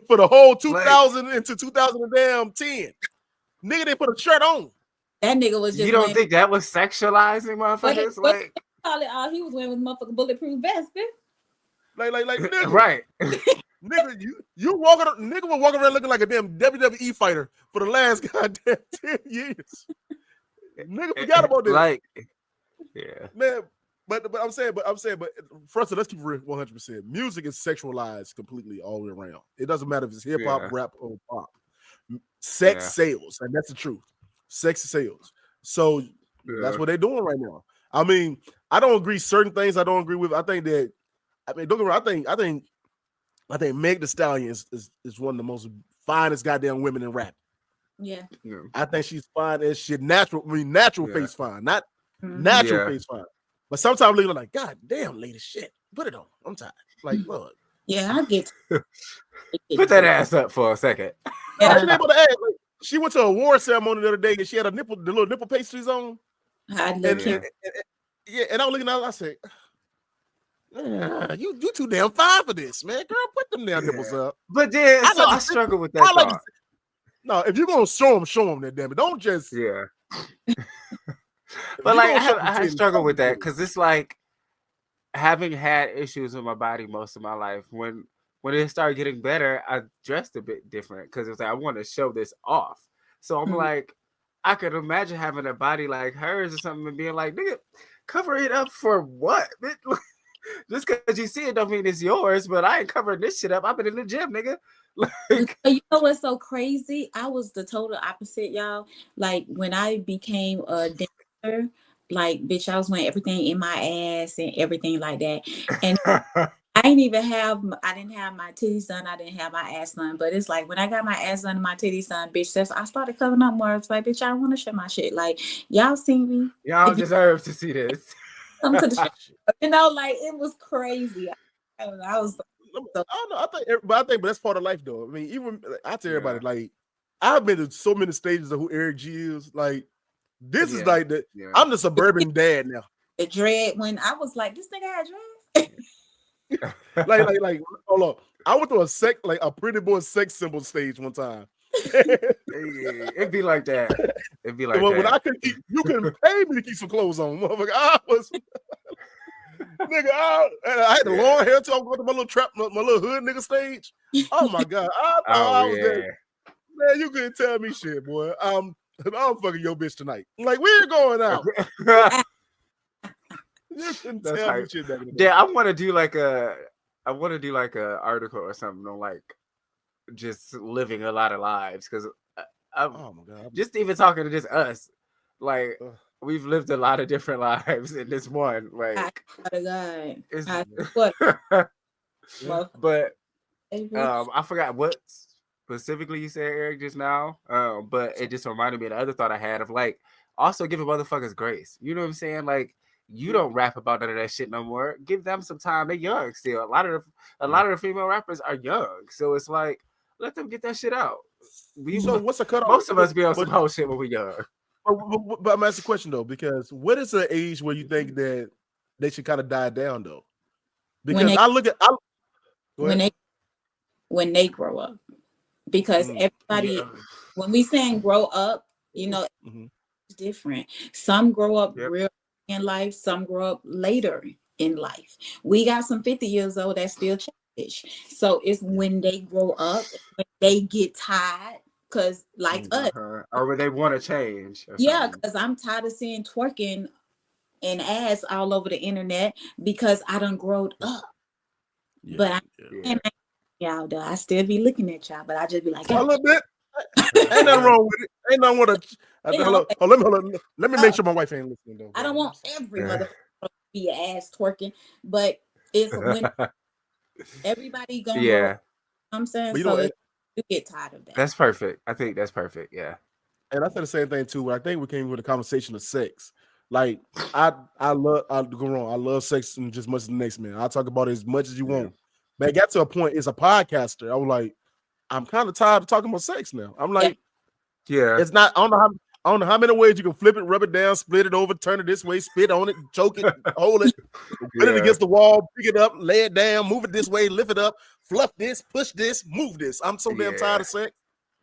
for the whole 2000 into 2010. Nigga didn't put a shirt on. That nigga was just. You don't think that was sexualizing, motherfuckers? Like all he was wearing was motherfucking bulletproof vest, bitch. Like nigga. Right. Nigga, you nigga was walking around looking like a damn WWE fighter for the last goddamn 10 years. Nigga forgot about this. Like, man. But I'm saying, first of all, let's keep it 100%. Music is sexualized completely all the way around. It doesn't matter if it's hip hop, rap, or pop. Sex sales, and that's the truth. Sex sales. So that's what they're doing right now. I mean, I don't agree certain things. I don't agree with. Don't get me wrong. I think Meg Thee Stallion is one of the most finest goddamn women in rap. Yeah. I think she's fine as shit. Natural face fine, not natural face fine. But sometimes ladies are like, God damn, lady, shit, put it on. I'm tired. Like, look. Yeah, I get. Put that ass up for a second. Yeah. Able to ask, she went to a award ceremony the other day and she had the little nipple pastries on. And I was looking at her, I said, you too damn fine for this, man. Girl, put them damn nipples up. But then I struggle with that thought. No, if you're gonna show them that damn it. Don't just But like I struggle with that because it's like having had issues with my body most of my life. When it started getting better, I dressed a bit different because it's like I want to show this off. So I'm like, I could imagine having a body like hers or something and being like, nigga, cover it up for what? Just because you see it don't mean it's yours, but I ain't covering this shit up. I've been in the gym, nigga. Like, you know what's so crazy? I was the total opposite, y'all. Like when I became a dancer, like bitch, I was wearing everything in my ass and everything like that. And I didn't have my titties done. I didn't have my ass done. But it's like when I got my ass done and my titties done, bitch, I started covering up more. It's like, bitch, I want to show my shit. Like y'all see me. Y'all deserve to see this. Come to the you know, like it was crazy. I was. I don't know. I think, but that's part of life, though. I mean, even I tell everybody, like, I've been to so many stages of who Eric G is. Like, this is like the. I'm the suburban dad now. The dread when I was like, this nigga had dreads. like, hold on. I went to a pretty boy sex symbol stage one time. It'd be like that. It'd be like when that. You couldn't pay me to keep some clothes on, motherfucker. I was. Nigga, I had the long hair too. I was going to my little trap, my little hood nigga stage. Oh my god! I was there. Man, you couldn't tell me shit, boy. I'm fucking your bitch tonight. Like we're going out. You couldn't tell me shit back in the day. Yeah, I want to do like a article or something on like just living a lot of lives because oh my god, just even talking to just us, like. We've lived a lot of different lives in this one. Like, but I forgot what specifically you said, Eric, just now. But it just reminded me of the other thought I had of like also giving motherfuckers grace. You know what I'm saying? Like, you don't rap about none of that shit no more. Give them some time. They're young still. A lot of the female rappers are young, so it's like let them get that shit out. So what's the cutoff? Most of us be on some whole shit when we're young. But I'm asking a question though, because what is the age where you think that they should kind of die down though? Because when they grow up, because everybody when we saying grow up, you know, it's different. Some grow up real in life, some grow up later in life. We got some 50 years old that's still childish. So it's when they grow up, when they get tired. Because like us, or they want to change. Because I'm tired of seeing twerking and ass all over the internet because I done growed up. But y'all though, I still be looking at y'all, but I just be like, a little bit. Ain't nothing wrong with it. Ain't nothing with it. Let me make sure my wife ain't listening though. I don't want every motherfucker to be ass twerking, but it's when everybody gonna. You know I'm saying so. You get tired of that. That's perfect. I think that's perfect. Yeah. And I said the same thing too. I think we came with a conversation of sex. Like I love sex just as much as the next man. I'll talk about it as much as you want. But it got to a point, it's a podcaster. I was like, I'm kind of tired of talking about sex now. I'm like, it's not, I don't know how many ways you can flip it, rub it down, split it over, turn it this way, spit on it, choke it, hold it, put it against the wall, pick it up, lay it down, move it this way, lift it up, fluff this, push this, move this. I'm so damn tired of sex.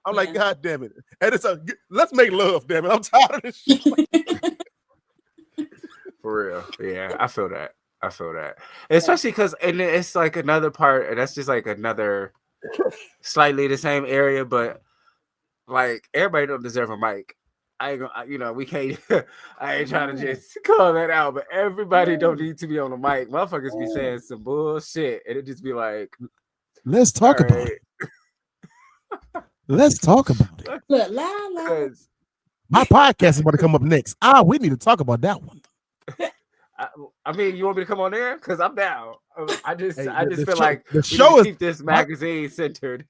I'm like, God damn it. And let's make love, damn it. I'm tired of this shit. For real. Yeah, I feel that. Especially because, and it's like another part, and that's just like another slightly the same area, but like everybody don't deserve a mic. I ain't gonna, we can't. I ain't trying to just call that out, but everybody don't need to be on the mic. Motherfuckers be saying some bullshit, and it just be like, let's talk about it. Let's talk about it. Look, loud. My podcast is about to come up next. We need to talk about that one. I mean, you want me to come on there? Because I'm down. I just feel like the show is keep this magazine centered.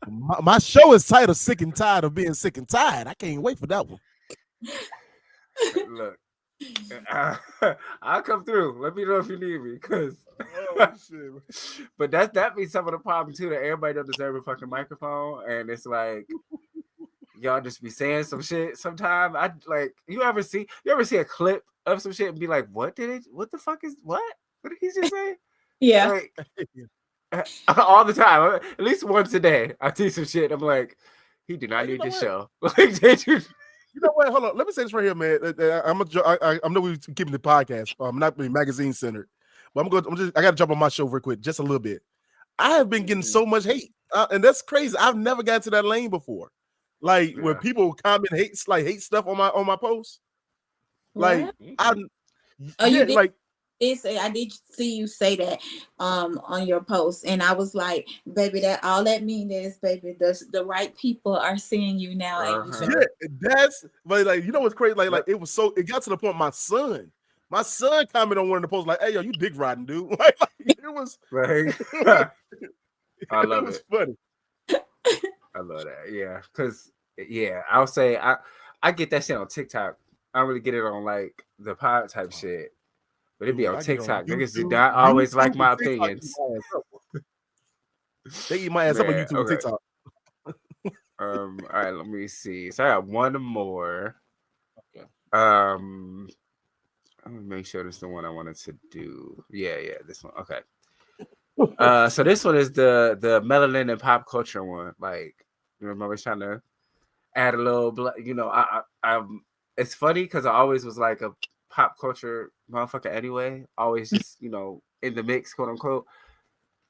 My show is titled "Sick and Tired of Being Sick and Tired." I can't wait for that one. Look, I'll come through. Let me know if you need me, because. But that be some of the problem too. That everybody don't deserve a fucking microphone, and it's like y'all just be saying some shit sometime. I like you ever see a clip of some shit and be like, what the fuck is what? What did he just say? Yeah. Like, all the time. At least once a day. I see some shit. I'm like, he did not need this show. Like, did you? You know what? Hold on. Let me say this right here, man. I know we're keeping the podcast. Not being magazine centered, but I got to jump on my show real quick, just a little bit. I have been getting so much hate, and that's crazy. I've never got to that lane before. Like where people comment hate stuff on my posts. Like you did, like. I did see you say that on your post, and I was like, baby, that all that means is, baby, the right people are seeing you now. And that's but like, you know what's crazy? Like it got to the point my son commented on one of the posts like, hey yo, you dick riding, dude. like it was right. I love it. Was funny. I love that. Yeah, because I'll say I get that shit on TikTok. I don't really get it on like the pod type shit. But it'd be on TikTok. Niggas do not always like my opinions. They eat my ass up on YouTube and TikTok. All right, let me see. So I got one more. Okay. Let me make sure this is the one I wanted to do. Yeah, this one. Okay. So this one is the melanin and pop culture one. Like, you remember trying to add a little, you know, I'm. It's funny because I always was like a pop culture motherfucker anyway, always just, you know, in the mix, quote unquote.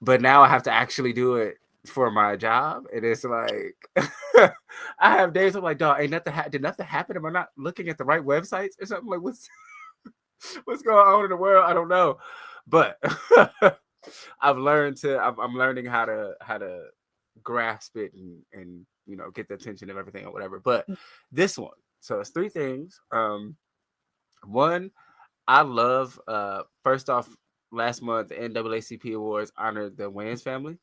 But now I have to actually do it for my job, and it's like I have days I'm like, dog, ain't nothing did nothing happen? Am I not looking at the right websites or something? Like, what's going on in the world? I don't know, but I'm learning how to grasp it and you know, get the attention of everything or whatever. But this one, so it's three things. One, I love first off, last month the NAACP Awards honored the Wayans family.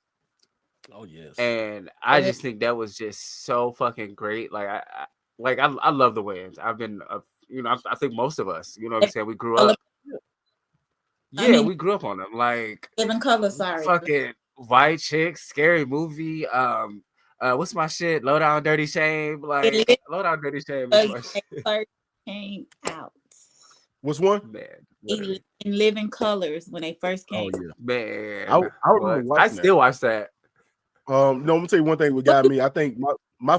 Oh yes. And I just think that was just so fucking great. Like I love the Wayans. I've been you know, I think most of us, you know what I'm saying, we grew up. Yeah, we grew up on them. Like Living Color, sorry. Fucking White Chicks, Scary Movie, what's my shit? Low Down Dirty Shame. Like Low Down Dirty Shame is my shit. First came out. What's one? Man, in Living Colors when they first came. Oh yeah, man. I remember watching I still watch that. No, I'm gonna tell you one thing. What got me? I think my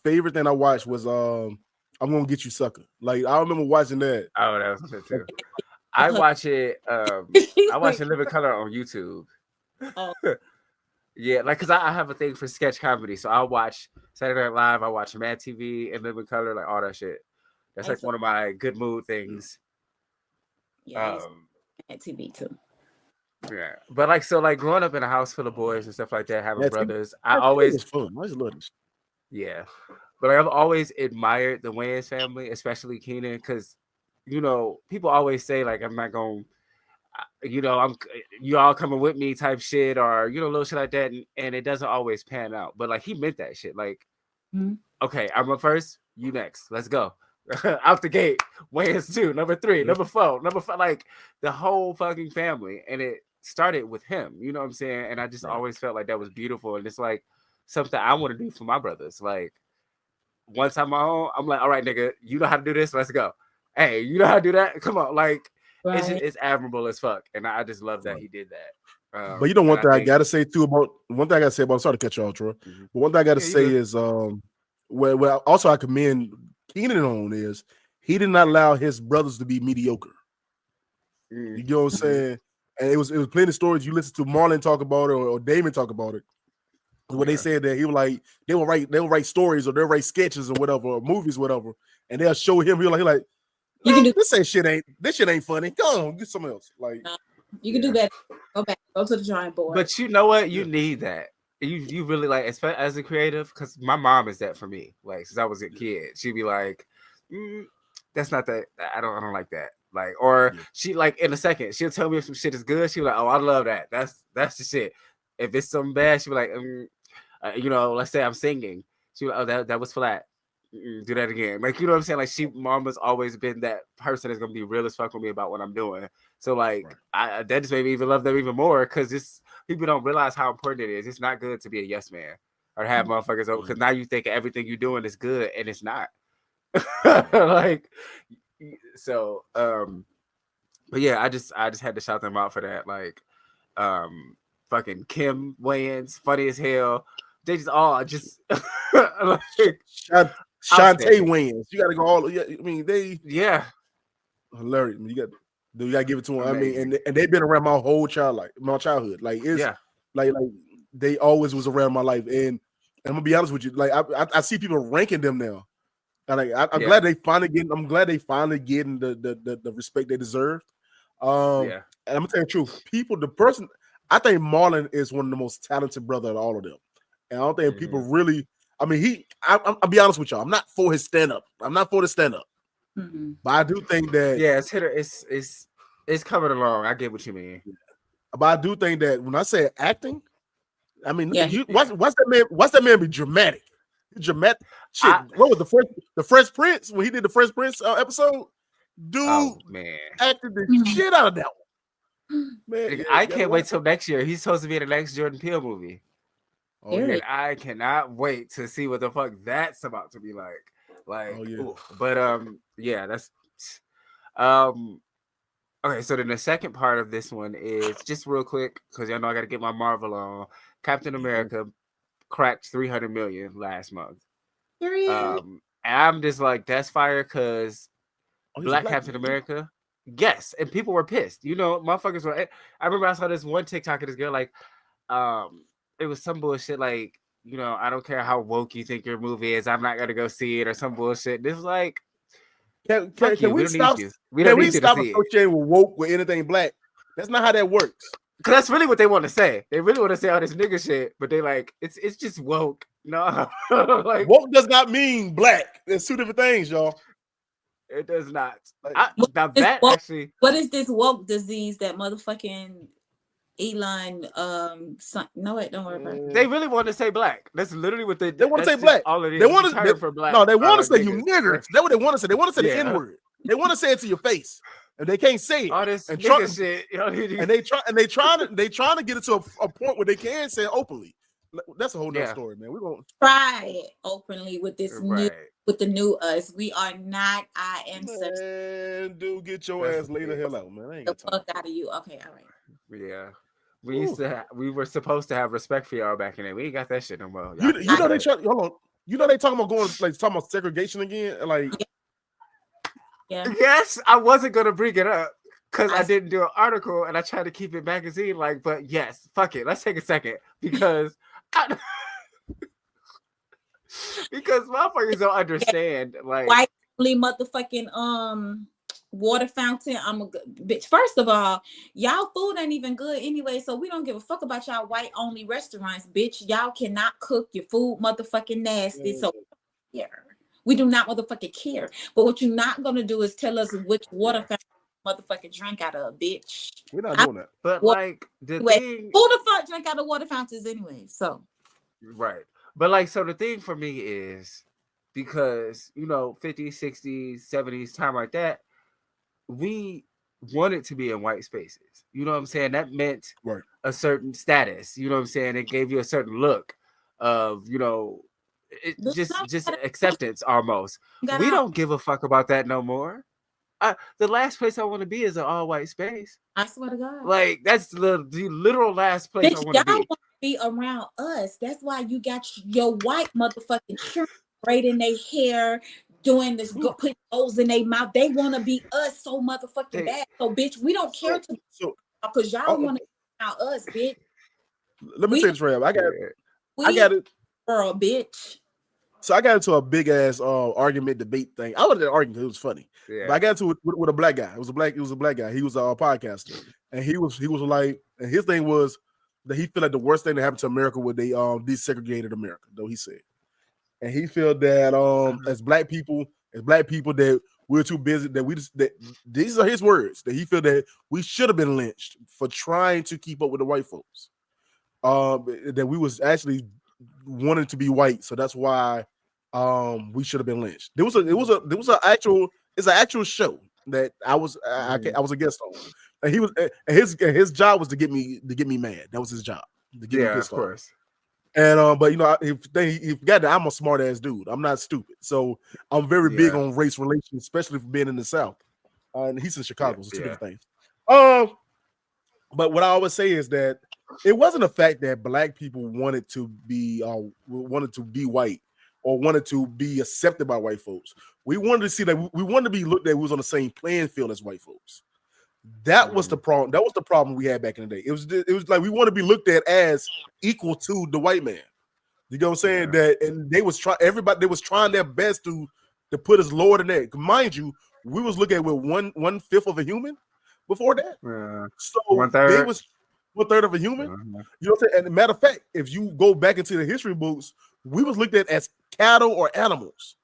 favorite thing I watched was I'm Gonna Get You Sucker. Like I remember watching that. Oh, that was it too. I watch it. I watch it Living Color on YouTube. Oh. Yeah, like because I have a thing for sketch comedy, so I'll watch Saturday Night Live. I watch Mad TV and Living Color, like all that shit. That's like one of my good mood things. Yeah, Mad TV too. Yeah, but like so, like growing up in a house full of boys and stuff like that, having brothers, I always fun. I just love this. Yeah, but I've always admired the Wayans family, especially Keenan, because you know people always say like I'm not gonna, you know, you all coming with me type shit or you know little shit like that, and it doesn't always pan out. But like he meant that shit. Like, okay, I'm up first, you next, let's go. Out the gate, Wayans 2, number 3, number 4, number 5, like the whole fucking family, and it started with him. You know what I'm saying? And I just always felt like that was beautiful, and it's like something I want to do for my brothers. Like once I'm on, I'm like, all right, nigga, you know how to do this, let's go. Hey, you know how to do that? Come on, like it's admirable as fuck, and I just love that he did that. But you know one thing I gotta say too about sorry to cut you off, Troy. But one thing I gotta say is well also I commend Keenan on is he did not allow his brothers to be mediocre. You know what I'm saying? And it was plenty of stories you listen to Marlon talk about it or Damon talk about it. When they said that he was like they will write stories or they'll write sketches or whatever or movies, whatever, and they'll show him he like you can do this shit ain't funny. Go on, get something else. Like you can do that. Go back, go to the drawing board. But you know what? You need that. You really like as a creative, because my mom is that for me. Like since I was a kid, she'd be like, "That's not that. I don't like that." Like, or she like in a second she'll tell me if some shit is good. She'll be like, "Oh, I love that. That's the shit." If it's something bad, she'll be like, "You know, let's say I'm singing." She'll be like, "Oh, that was flat. Do that again." Like you know what I'm saying? Like mama's always been that person that's gonna be real as fuck with me about what I'm doing. So like that just made me even love them even more because people don't realize how important it is. It's not good to be a yes man. or have motherfuckers over because now you think everything you're doing is good and it's not. Like, so but yeah, I just had to shout them out for that. Like, fucking Kim Wayans, funny as hell. They just all just like Shantae Wayans. You gotta go all. Yeah, I mean they. Yeah, hilarious. You gotta give it to them. Amazing. I mean, and they've been around my whole childhood. Like it's like they always was around my life. And I'm gonna be honest with you. Like I see people ranking them now. And like I'm glad they finally getting. I'm glad they finally getting the respect they deserve. And I'm gonna tell you the truth. I think Marlon is one of the most talented brother of all of them. And I don't think people really. I mean, I'll be honest with y'all. I'm not for his stand up. I'm not for the stand up. But I do think that it's coming along. I get what you mean. But I do think that when I say acting, I mean, watch that man be dramatic. Dramatic shit. What was the Fresh Prince when he did the Fresh Prince episode? Dude, acted the shit out of that one. Man, I can't wait till next year. He's supposed to be in the next Jordan Peele movie. And I cannot wait to see what the fuck that's about to be like. Like, but that's okay. So then the second part of this one is just real quick because y'all know I got to get my Marvel on. Captain America cracked 300 million last month. And I'm just like, that's fire because Black Captain America. Yes, and people were pissed. You know, motherfuckers were. I remember I saw this one TikTok of this girl like, it was some bullshit like, you know, I don't care how woke you think your movie is, I'm not gonna go see it or some bullshit. This is like, can we stop? We don't need stop associating with woke with anything black? That's not how that works. Because that's really what they want to say. They really want to say all this nigga shit, but they like it's just woke. No, like woke does not mean black. There's two different things, y'all. It does not. What is this woke disease that motherfucking Elon no wait, don't worry about it. They really want to say black. That's literally what they want to say black. All it is. They want to for black. No, they want to say you niggers. That's what they want to say. They want to say the N-word. They want to say it to your face. And they can't say it. All this nigga shit. And they trying to get it to a point where they can say it openly. That's a whole nother story, man. We're gonna try it openly with this with the new us. We are not man, dude, get your ass laid the hell out, man. I ain't the fuck out of you. Okay, all right. Yeah. We were supposed to have respect for y'all back in there. We ain't got that shit no more. You know they try. Hold on. You know they talking about talking about segregation again. Like, yes, I wasn't gonna bring it up because I didn't do an article and I tried to keep it magazine like. But yes, fuck it. Let's take a second because because motherfuckers don't understand. Like, white motherfucking water fountain. I'm a bitch. First of all, y'all food ain't even good anyway, so we don't give a fuck about y'all white only restaurants, bitch. Y'all cannot cook your food, motherfucking nasty. So we do not motherfucking care. But what you're not gonna do is tell us which water fountain motherfucking drink out of, bitch. We're not doing that. But like the thing, who the fuck drink out of water fountains anyway? So right. But like, so the thing for me is because, you know, 50s, 60s, 70s, time like that, we wanted to be in white spaces. You know what I'm saying? That meant a certain status. You know what I'm saying? It gave you a certain look of, you know, just acceptance almost. We don't give a fuck about that no more. The last place I want to be is an all-white space. I swear to God. Like, that's the literal last place I want to be. Y'all want to be around us. That's why you got your white motherfucking shirt braiding their hair, doing this, putting holes in their mouth. They want to be us so motherfucking bad. So, bitch, we don't care because y'all want to be around us, bitch. Let me say this, Ram. I got it. Girl, bitch. So I got into a big ass argument debate thing. I wasn't arguing; it was funny. Yeah. But I got into it with a black guy. It was a black guy. He was a podcaster, and he was like, and his thing was that he felt like the worst thing that happened to America was they desegregated America. Though he said, and he felt that as black people that we're too busy that these are his words that he felt that we should have been lynched for trying to keep up with the white folks. That we was actually wanting to be white, so that's why we should have been lynched. It's an actual show that I was a guest on, and his job was to get me mad. That was his job. To get me pissed of course. And but you know, if you forgot that I'm a smart ass dude. I'm not stupid, so I'm very big on race relations, especially for being in the South. And he's in Chicago, so two different things. But what I always say is that it wasn't the fact that black people wanted to be white or wanted to be accepted by white folks. We wanted to see that we wanted to be looked at. We was on the same playing field as white folks. That was the problem. That was the problem we had back in the day. It was like we want to be looked at as equal to the white man. You know what I'm saying? That and they was trying their best to put us lower than that. Mind you, we was looking at with 1/5 of a human before that. So 1/3. They was 1/3 of a human. You know what I'm saying? And matter of fact, if you go back into the history books, we was looked at as cattle or animals.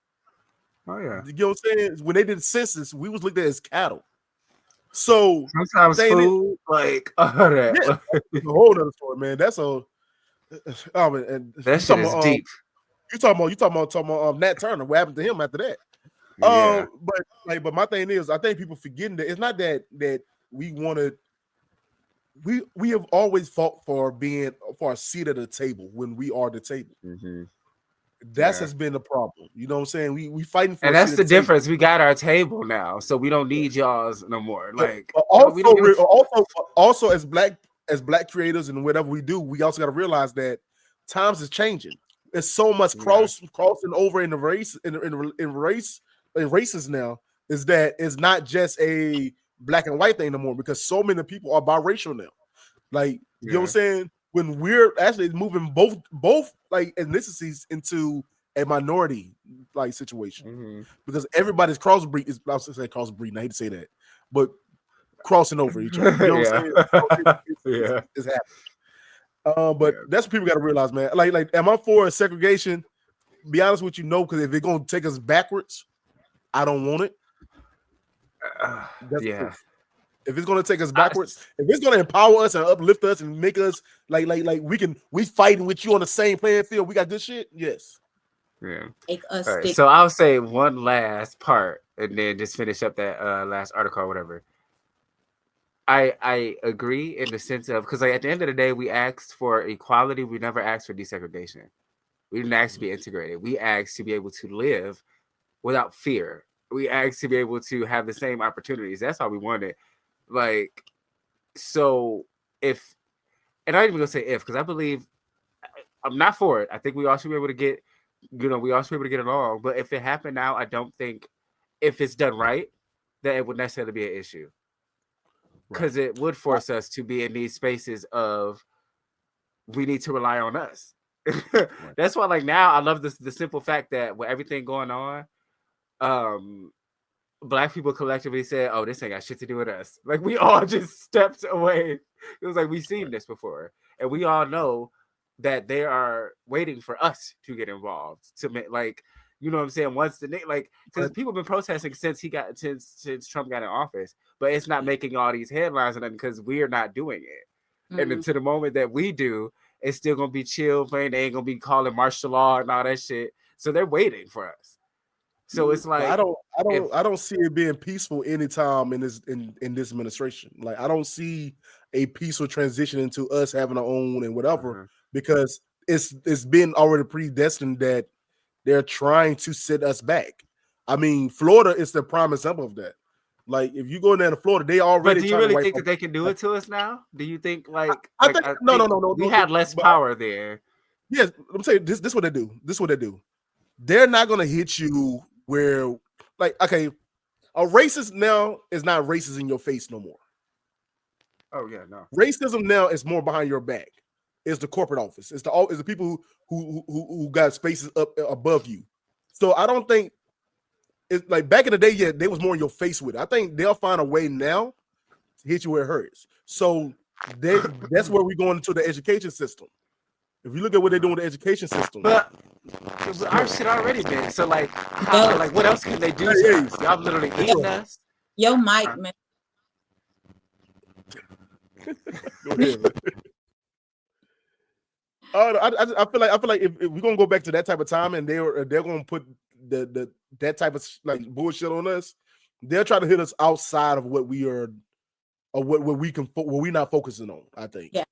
Oh yeah. You know what I'm saying? When they did the census, we was looked at as cattle. So sometimes food, like all that. Yeah, a whole other story, man. That's a and that shit is deep. You talking about Nat Turner? What happened to him after that? Yeah. But my thing is, I think people forgetting that it's not that we wanted. We have always fought for a seat at the table when we are the table. That has been the problem. You know what I'm saying? We fighting for, and that's the difference. We got our table now, so we don't need y'all's no more. Like also as black creators and whatever we do, we also got to realize that times is changing. There's so much crossing over in the race in races now. Is that it's not just a black and white thing no more, because so many people are biracial now. Like you know what I'm saying? When we're actually moving both like ethnicities into a minority like situation, because everybody's crossbreed is, I was gonna say crossbreeding. I hate to say that, but crossing over each other. You know what I'm saying? It's happening. But that's what people got to realize, man. Like, am I for segregation? Be honest with you, no, because if it's gonna take us backwards, I don't want it. That's the truth. If it's going to take us backwards, if it's going to empower us and uplift us and make us like we fighting with you on the same playing field, we got good shit. Yes. Yeah. Make us right. So I'll say one last part and then just finish up that last article or whatever. I agree in the sense of, because like at the end of the day, we asked for equality. We never asked for desegregation. We didn't ask to be integrated. We asked to be able to live without fear. We asked to be able to have the same opportunities. That's all we wanted. Like, so if, and I ain't even gonna say if, because I believe I'm not for it. I think we all should be able to get, we all should be able to get along. But if it happened now, I don't think, if it's done right, that it would necessarily be an issue. Because it would force us to be in these spaces of, we need to rely on us. That's why, like, now I love the simple fact that with everything going on, Black people collectively said, "Oh, this ain't got shit to do with us." Like, we all just stepped away. It was like, we've seen this before, and we all know that they are waiting for us to get involved to make, like, you know what I'm saying? Once because people have been protesting since Trump got in office, but it's not making all these headlines and because we are not doing it. And then to the moment that we do, it's still gonna be chill, playing. They ain't gonna be calling martial law and all that shit. So they're waiting for us. So it's like, I don't see it being peaceful anytime in this administration. Like, I don't see a peaceful transition into us having our own and whatever, because it's been already predestined that they're trying to set us back. I mean, Florida is the prime example of that. Like, if you go down to Florida, they already. But do you really think that they can do it to us now? Do you think I think no. We had less power there. Yes, I'm saying this is what they do. This is what they do. They're not gonna hit you where, like, okay, a racist now is not racist in your face no more. Oh yeah, no. Racism now is more behind your back. It's the corporate office. It's the people who got spaces up above you. So I don't think it's like back in the day. Yeah, they was more in your face with it. I think they'll find a way now to hit you where it hurts. So that's where we're going into the education system. If you look at what they're doing with the education system, but our shit already been. So like, what else can they do? Y'all literally eating us. Yo, Mike, man. Go ahead, man. I feel like if we're gonna go back to that type of time and they're gonna put that type of like bullshit on us, they'll try to hit us outside of what we are or what we're not focusing on. I think. Yeah.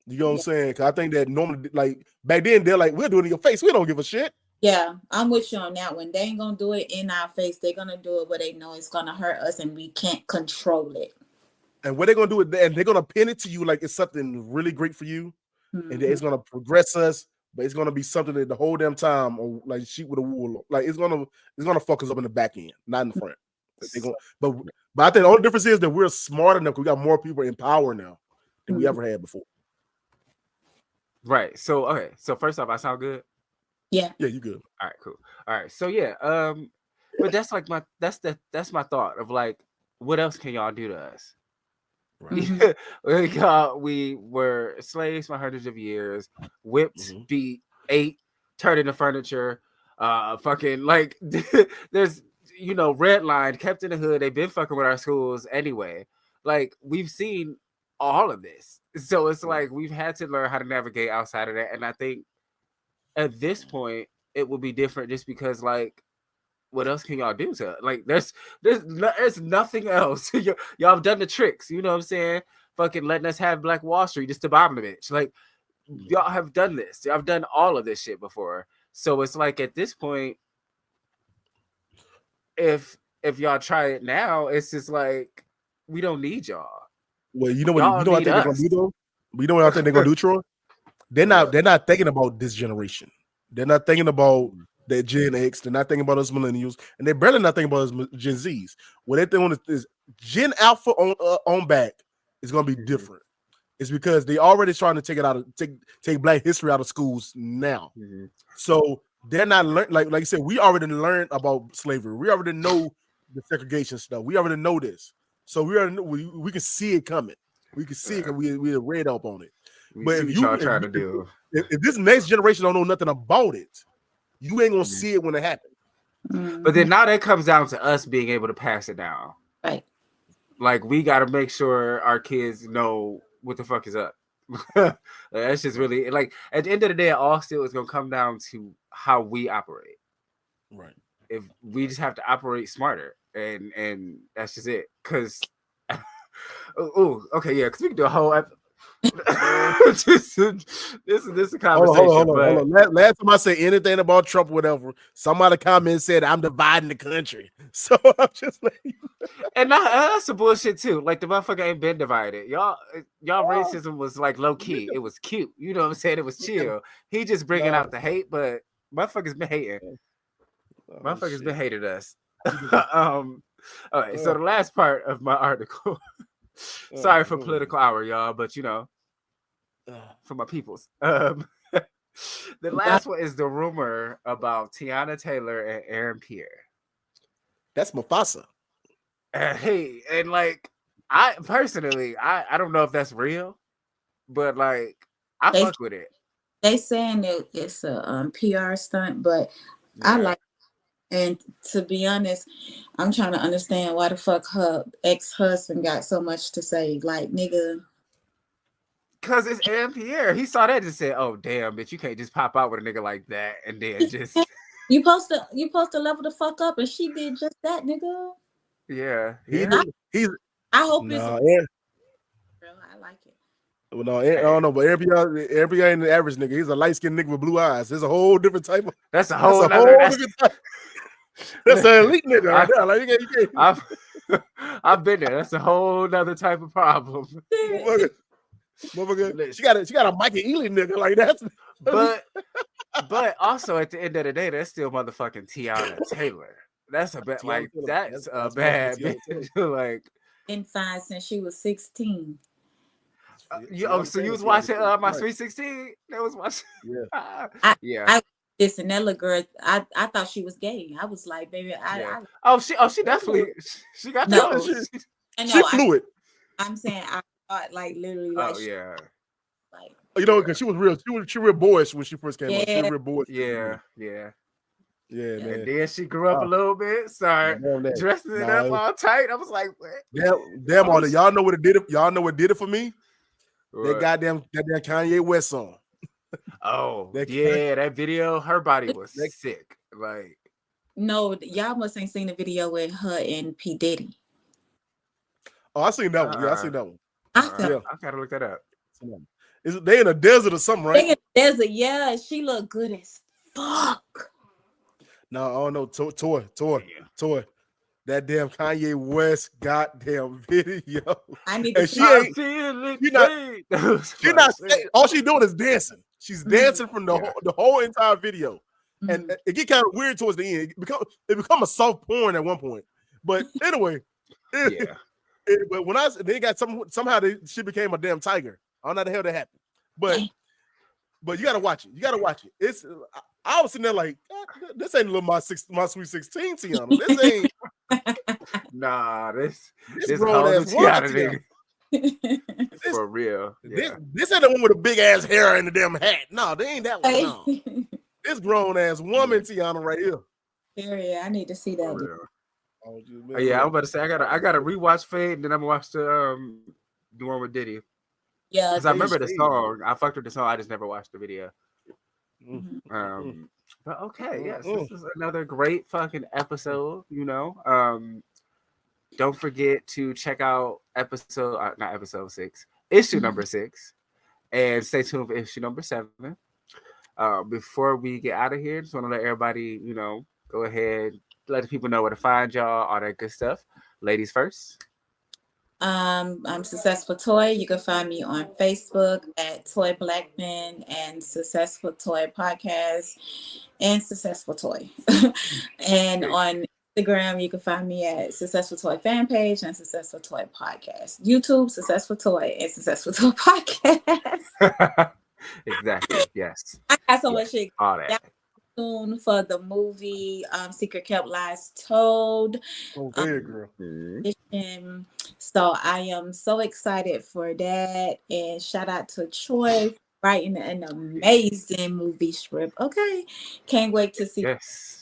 You know what I'm saying? Because I think that normally, like back then, they're like, we'll do it in your face. We don't give a shit. Yeah, I'm with you on that one. They ain't gonna do it in our face. They're gonna do it where they know it's gonna hurt us and we can't control it. And what they're gonna do it, and they're gonna pin it to you like it's something really great for you, and it's gonna progress us, but it's gonna be something that the whole damn time, or like sheep with a wool, like it's gonna fuck us up in the back end, not in the front. But I think the only difference is that we're smart enough. We got more people in power now than we ever had before. Right. So okay. So first off, I sound good. Yeah. Yeah, you good. All right, cool. All right. So yeah, but that's like that's my thought of like, what else can y'all do to us? Right. We were slaves for hundreds of years, whipped, beat, ate, turned into furniture, fucking like there's redlined, kept in the hood. They've been fucking with our schools anyway. Like we've seen all of this. So it's like we've had to learn how to navigate outside of that. And I think at this point, it will be different just because, like, what else can y'all do to it? Like, there's nothing else. Y'all have done the tricks, you know what I'm saying? Fucking letting us have Black Wall Street just to bomb the bitch. Like, y'all have done this. Y'all have done all of this shit before. So it's like at this point, if y'all try it now, it's just like we don't need y'all. Well, you know what I think they're gonna do though? You know what I think they're gonna do, Troy? They're not thinking about this generation. They're not thinking about the Gen X. They're not thinking about us millennials, and they're barely not thinking about us Gen Zs. What they're thinking is Gen Alpha on back is gonna be different. It's because they already trying to take Black history out of schools now. So they're not learning. Like you said, we already learned about slavery. We already know the segregation stuff. We already know this. So we can see it coming. We can see it because we read up on it. But if this next generation don't know nothing about it, you ain't gonna see it when it happens. But then now that comes down to us being able to pass it down. Right. Like we got to make sure our kids know what the fuck is up. That's just really like at the end of the day, all still is gonna come down to how we operate. Right. If we just have to operate smarter, and that's just it. Because okay, yeah, because we can do a whole. This is a conversation. Hold on. Last time I say anything about Trump, whatever, somebody comment said I'm dividing the country. So I'm just like, and that's some bullshit too. Like the motherfucker ain't been divided. Y'all racism was like low key. It was cute. You know what I'm saying? It was chill. He just bringing out the hate, but motherfuckers been hating. Motherfuckers been hating us. All right. So the last part of my article. Sorry for political hour, y'all, but for my peoples. The last one is the rumor about Tiana Taylor and Aaron Pierre. That's Mufasa. Hey, and like I personally, I don't know if that's real, but like I fuck with it. They saying that it's a PR stunt, but I like. And to be honest, I'm trying to understand why the fuck her ex-husband got so much to say. Like, nigga. Because it's Aaron Pierre. He saw that and said, oh, damn, bitch, you can't just pop out with a nigga like that and then just... You supposed to level the fuck up, and she did just that, nigga. Yeah. I hope it's... I like it. Well, no, I don't know, but Aaron Pierre ain't the average nigga. He's a light-skinned nigga with blue eyes. There's a whole different type of... That's an elite nigga right there. Like, you can't. I've been there. That's a whole nother type of problem. Motherfucker, she got a Mikey Ealy nigga like that. But also at the end of the day, that's still motherfucking Tiana Taylor. That's a bad that's a bad bitch. Like been fine since she was 16. So you was watching my Sweet 16? That was watching. Yeah. I listen, that little girl, I thought she was gay. I was like, baby, she definitely she got that. She fluid. I'm saying I thought like literally like like because she was real boyish when she first came out. She was real boyish. Yeah, man. And then she grew up a little bit, started dressing it up all tight. I was like, what? Damn all that. Y'all know what it did. Y'all know what did it for me? That goddamn Kanye West song. Oh, that video, her body was sick. Like, no, y'all must ain't seen the video with her and P. Diddy. Oh, I seen that one. Yeah, I seen that one. I gotta look that up. They in a desert or something, right? They in the desert, yeah. She look good as fuck. No, I don't know. Toy. That damn Kanye West goddamn video. I need to And see she not all she doing is dancing. She's dancing from the whole entire video. And it get kind of weird towards the end. It become a soft porn at one point. But anyway, but when they got somehow she became a damn tiger. I don't know how the hell that happened. But you gotta watch it. You gotta watch it. It's I was sitting there like, this ain't little my sweet 16 Tiana. This ain't nah, this grown ass woman. For real. Yeah. This ain't the one with a big ass hair and the damn hat. No, they ain't that one. No. This grown ass woman Tiana right here. Yeah, I need to see that. Yeah, I'm about to say I gotta rewatch Fade, and then I'm gonna watch the one with Diddy. Yeah, because I remember the song. I fucked with the song. I just never watched the video. But okay, yes, this is another great fucking episode. You know, don't forget to check out not episode 6, issue number 6, and stay tuned for issue number 7. Before we get out of here, just want to let everybody, you know, go ahead, let the people know where to find y'all, all that good stuff. Ladies first. I'm Successful Toy. You can find me on Facebook at Toy Blackman and Successful Toy Podcast and Successful Toy. And on Instagram, you can find me at Successful Toy Fan Page and Successful Toy Podcast. YouTube, Successful Toy and Successful Toy Podcast. Exactly. Yes. I got so much shit. All that. Soon for the movie Secret Kept Lies Told. Oh, there, girl. So I am so excited for that. And shout out to Troy writing an amazing movie script. Okay. Can't wait to see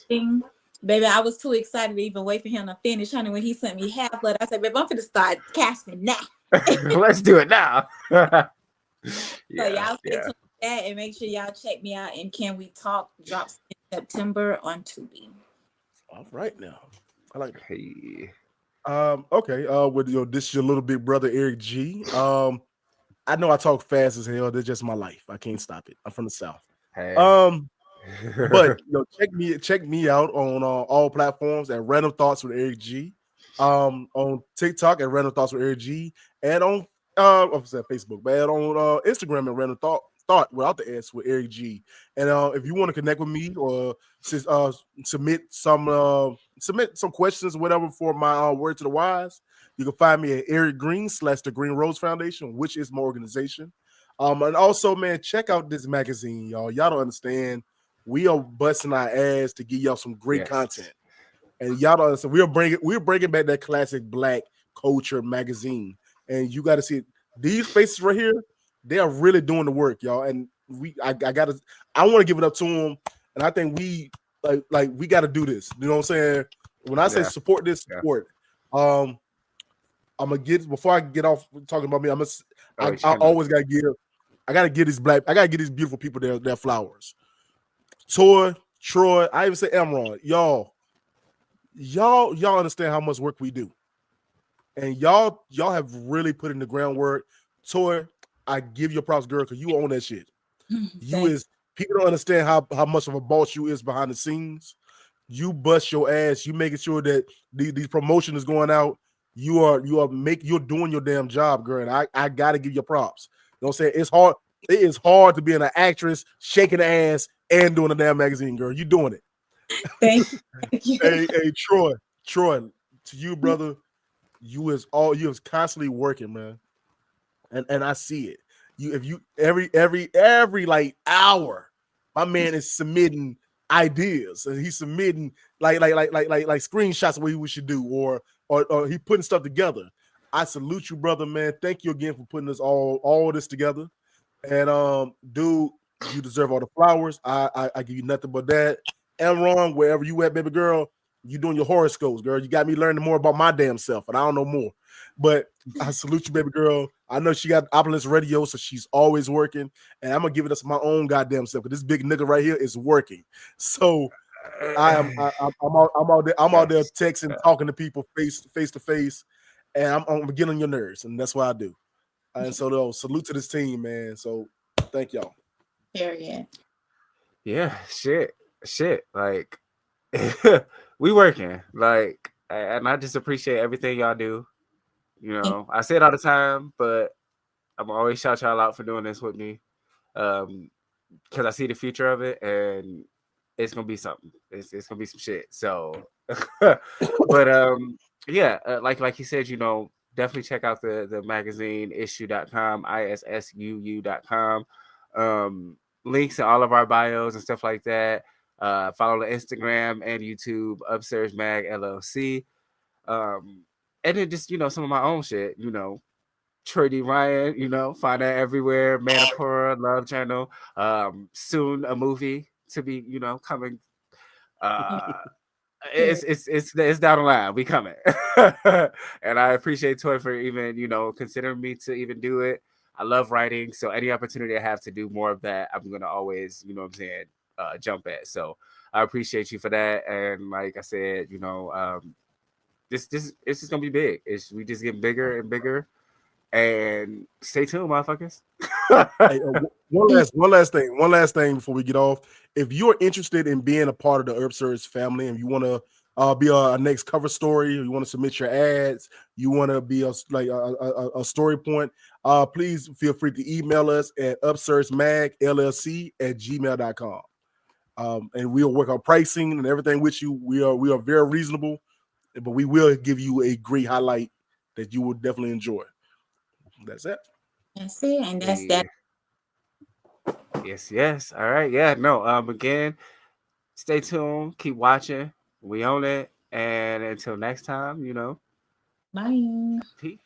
thing. Baby, I was too excited to even wait for him to finish. Honey, when he sent me half blood, I said, baby, I'm going to start casting now. Let's do it now. So y'all stay tuned for that and make sure y'all check me out. And Can We Talk drops in September on Tubi. All right now. I like that. Hey. Okay. With this is your little big brother Eric G. I know I talk fast as hell. That's just my life. I can't stop it. I'm from the South. Hey. But check me out on all platforms at Random Thoughts with Eric G. On TikTok at Random Thoughts with Eric G. And on Facebook, but on Instagram at Random Thought without the S with Eric G. And if you want to connect with me or submit some questions or whatever for my Word to the Wise, you can find me at Eric Green / the Green Rose Foundation, which is my organization. And also, man, check out this magazine, y'all. Y'all don't understand. We are busting our ass to give y'all some great content, and y'all don't understand. We're bringing back that classic Black culture magazine, and you got to see it. These faces right here. They are really doing the work, y'all. And I want to give it up to them. And I think we got to do this. You know what I'm saying? When I say support this, support. I'm gonna get before I get off talking about me. I always gotta give. I gotta give these beautiful people their flowers. Toy, Troy, I even say Emron. Y'all understand how much work we do, and y'all have really put in the groundwork. Toy, I give you props, girl, because you own that shit. People don't understand how much of a boss you is behind the scenes. You bust your ass. You making sure that these promotion is going out. You're doing your damn job, girl. And I gotta give you props. You know what I'm saying? It's hard. It is hard to be an actress, shaking the ass and doing a damn magazine, girl. You doing it. Thank you. Hey, Troy, to you, brother, you is constantly working, man. And I see it. Every like hour, my man is submitting ideas and he's submitting like screenshots of what we should do or he putting stuff together. I salute you, brother, man. Thank you again for putting this all this together. And dude, you deserve all the flowers. I give you nothing but that. Elron, wherever you at, baby girl, you doing your horoscopes, girl. You got me learning more about my damn self, and I don't know more. But I salute you, baby girl. I know she got Opulence Radio, so she's always working. And I'm gonna give it us my own goddamn self because this big nigga right here is working. So I'm out there texting, talking to people face to face, and I'm getting on your nerves, and that's what I do. And so salute to this team, man. So thank y'all. Period. Yeah, shit. Like we working. Like, and I just appreciate everything y'all do. You know, I say it all the time, but I'm always shout y'all out for doing this with me. Because I see the future of it, and it's gonna be something. It's gonna be some shit. So, but yeah, like you said, you know, definitely check out the magazine issue.com, issuu.com. Links in all of our bios and stuff like that. Follow the Instagram and YouTube, Upsurge Mag LLC. And then just, you know, some of my own shit, you know, Troy D. Ryan, you know, find that everywhere. Man of Horror, Love Channel. Soon a movie to be, you know, coming. It's down the line. We coming. And I appreciate Toy for even, you know, considering me to even do it. I love writing, so any opportunity I have to do more of that, I'm gonna always, you know what I'm saying, jump at. So I appreciate you for that. And like I said, you know, this it's just gonna be big. We just get bigger and bigger. And stay tuned, motherfuckers. Hey, one last thing before we get off. If you're interested in being a part of the Upsurge family and you want to be a next cover story, you want to submit your ads, you want to be a story point, please feel free to email us at upsurgemagllc@gmail.com. And we'll work on pricing and everything with you. We are very reasonable, but we will give you a great highlight that you will definitely enjoy. That's it. That's it, and that's that. Yes. All right. Yeah. No. Again, stay tuned. Keep watching. We own it. And until next time, you know. Bye. Peace.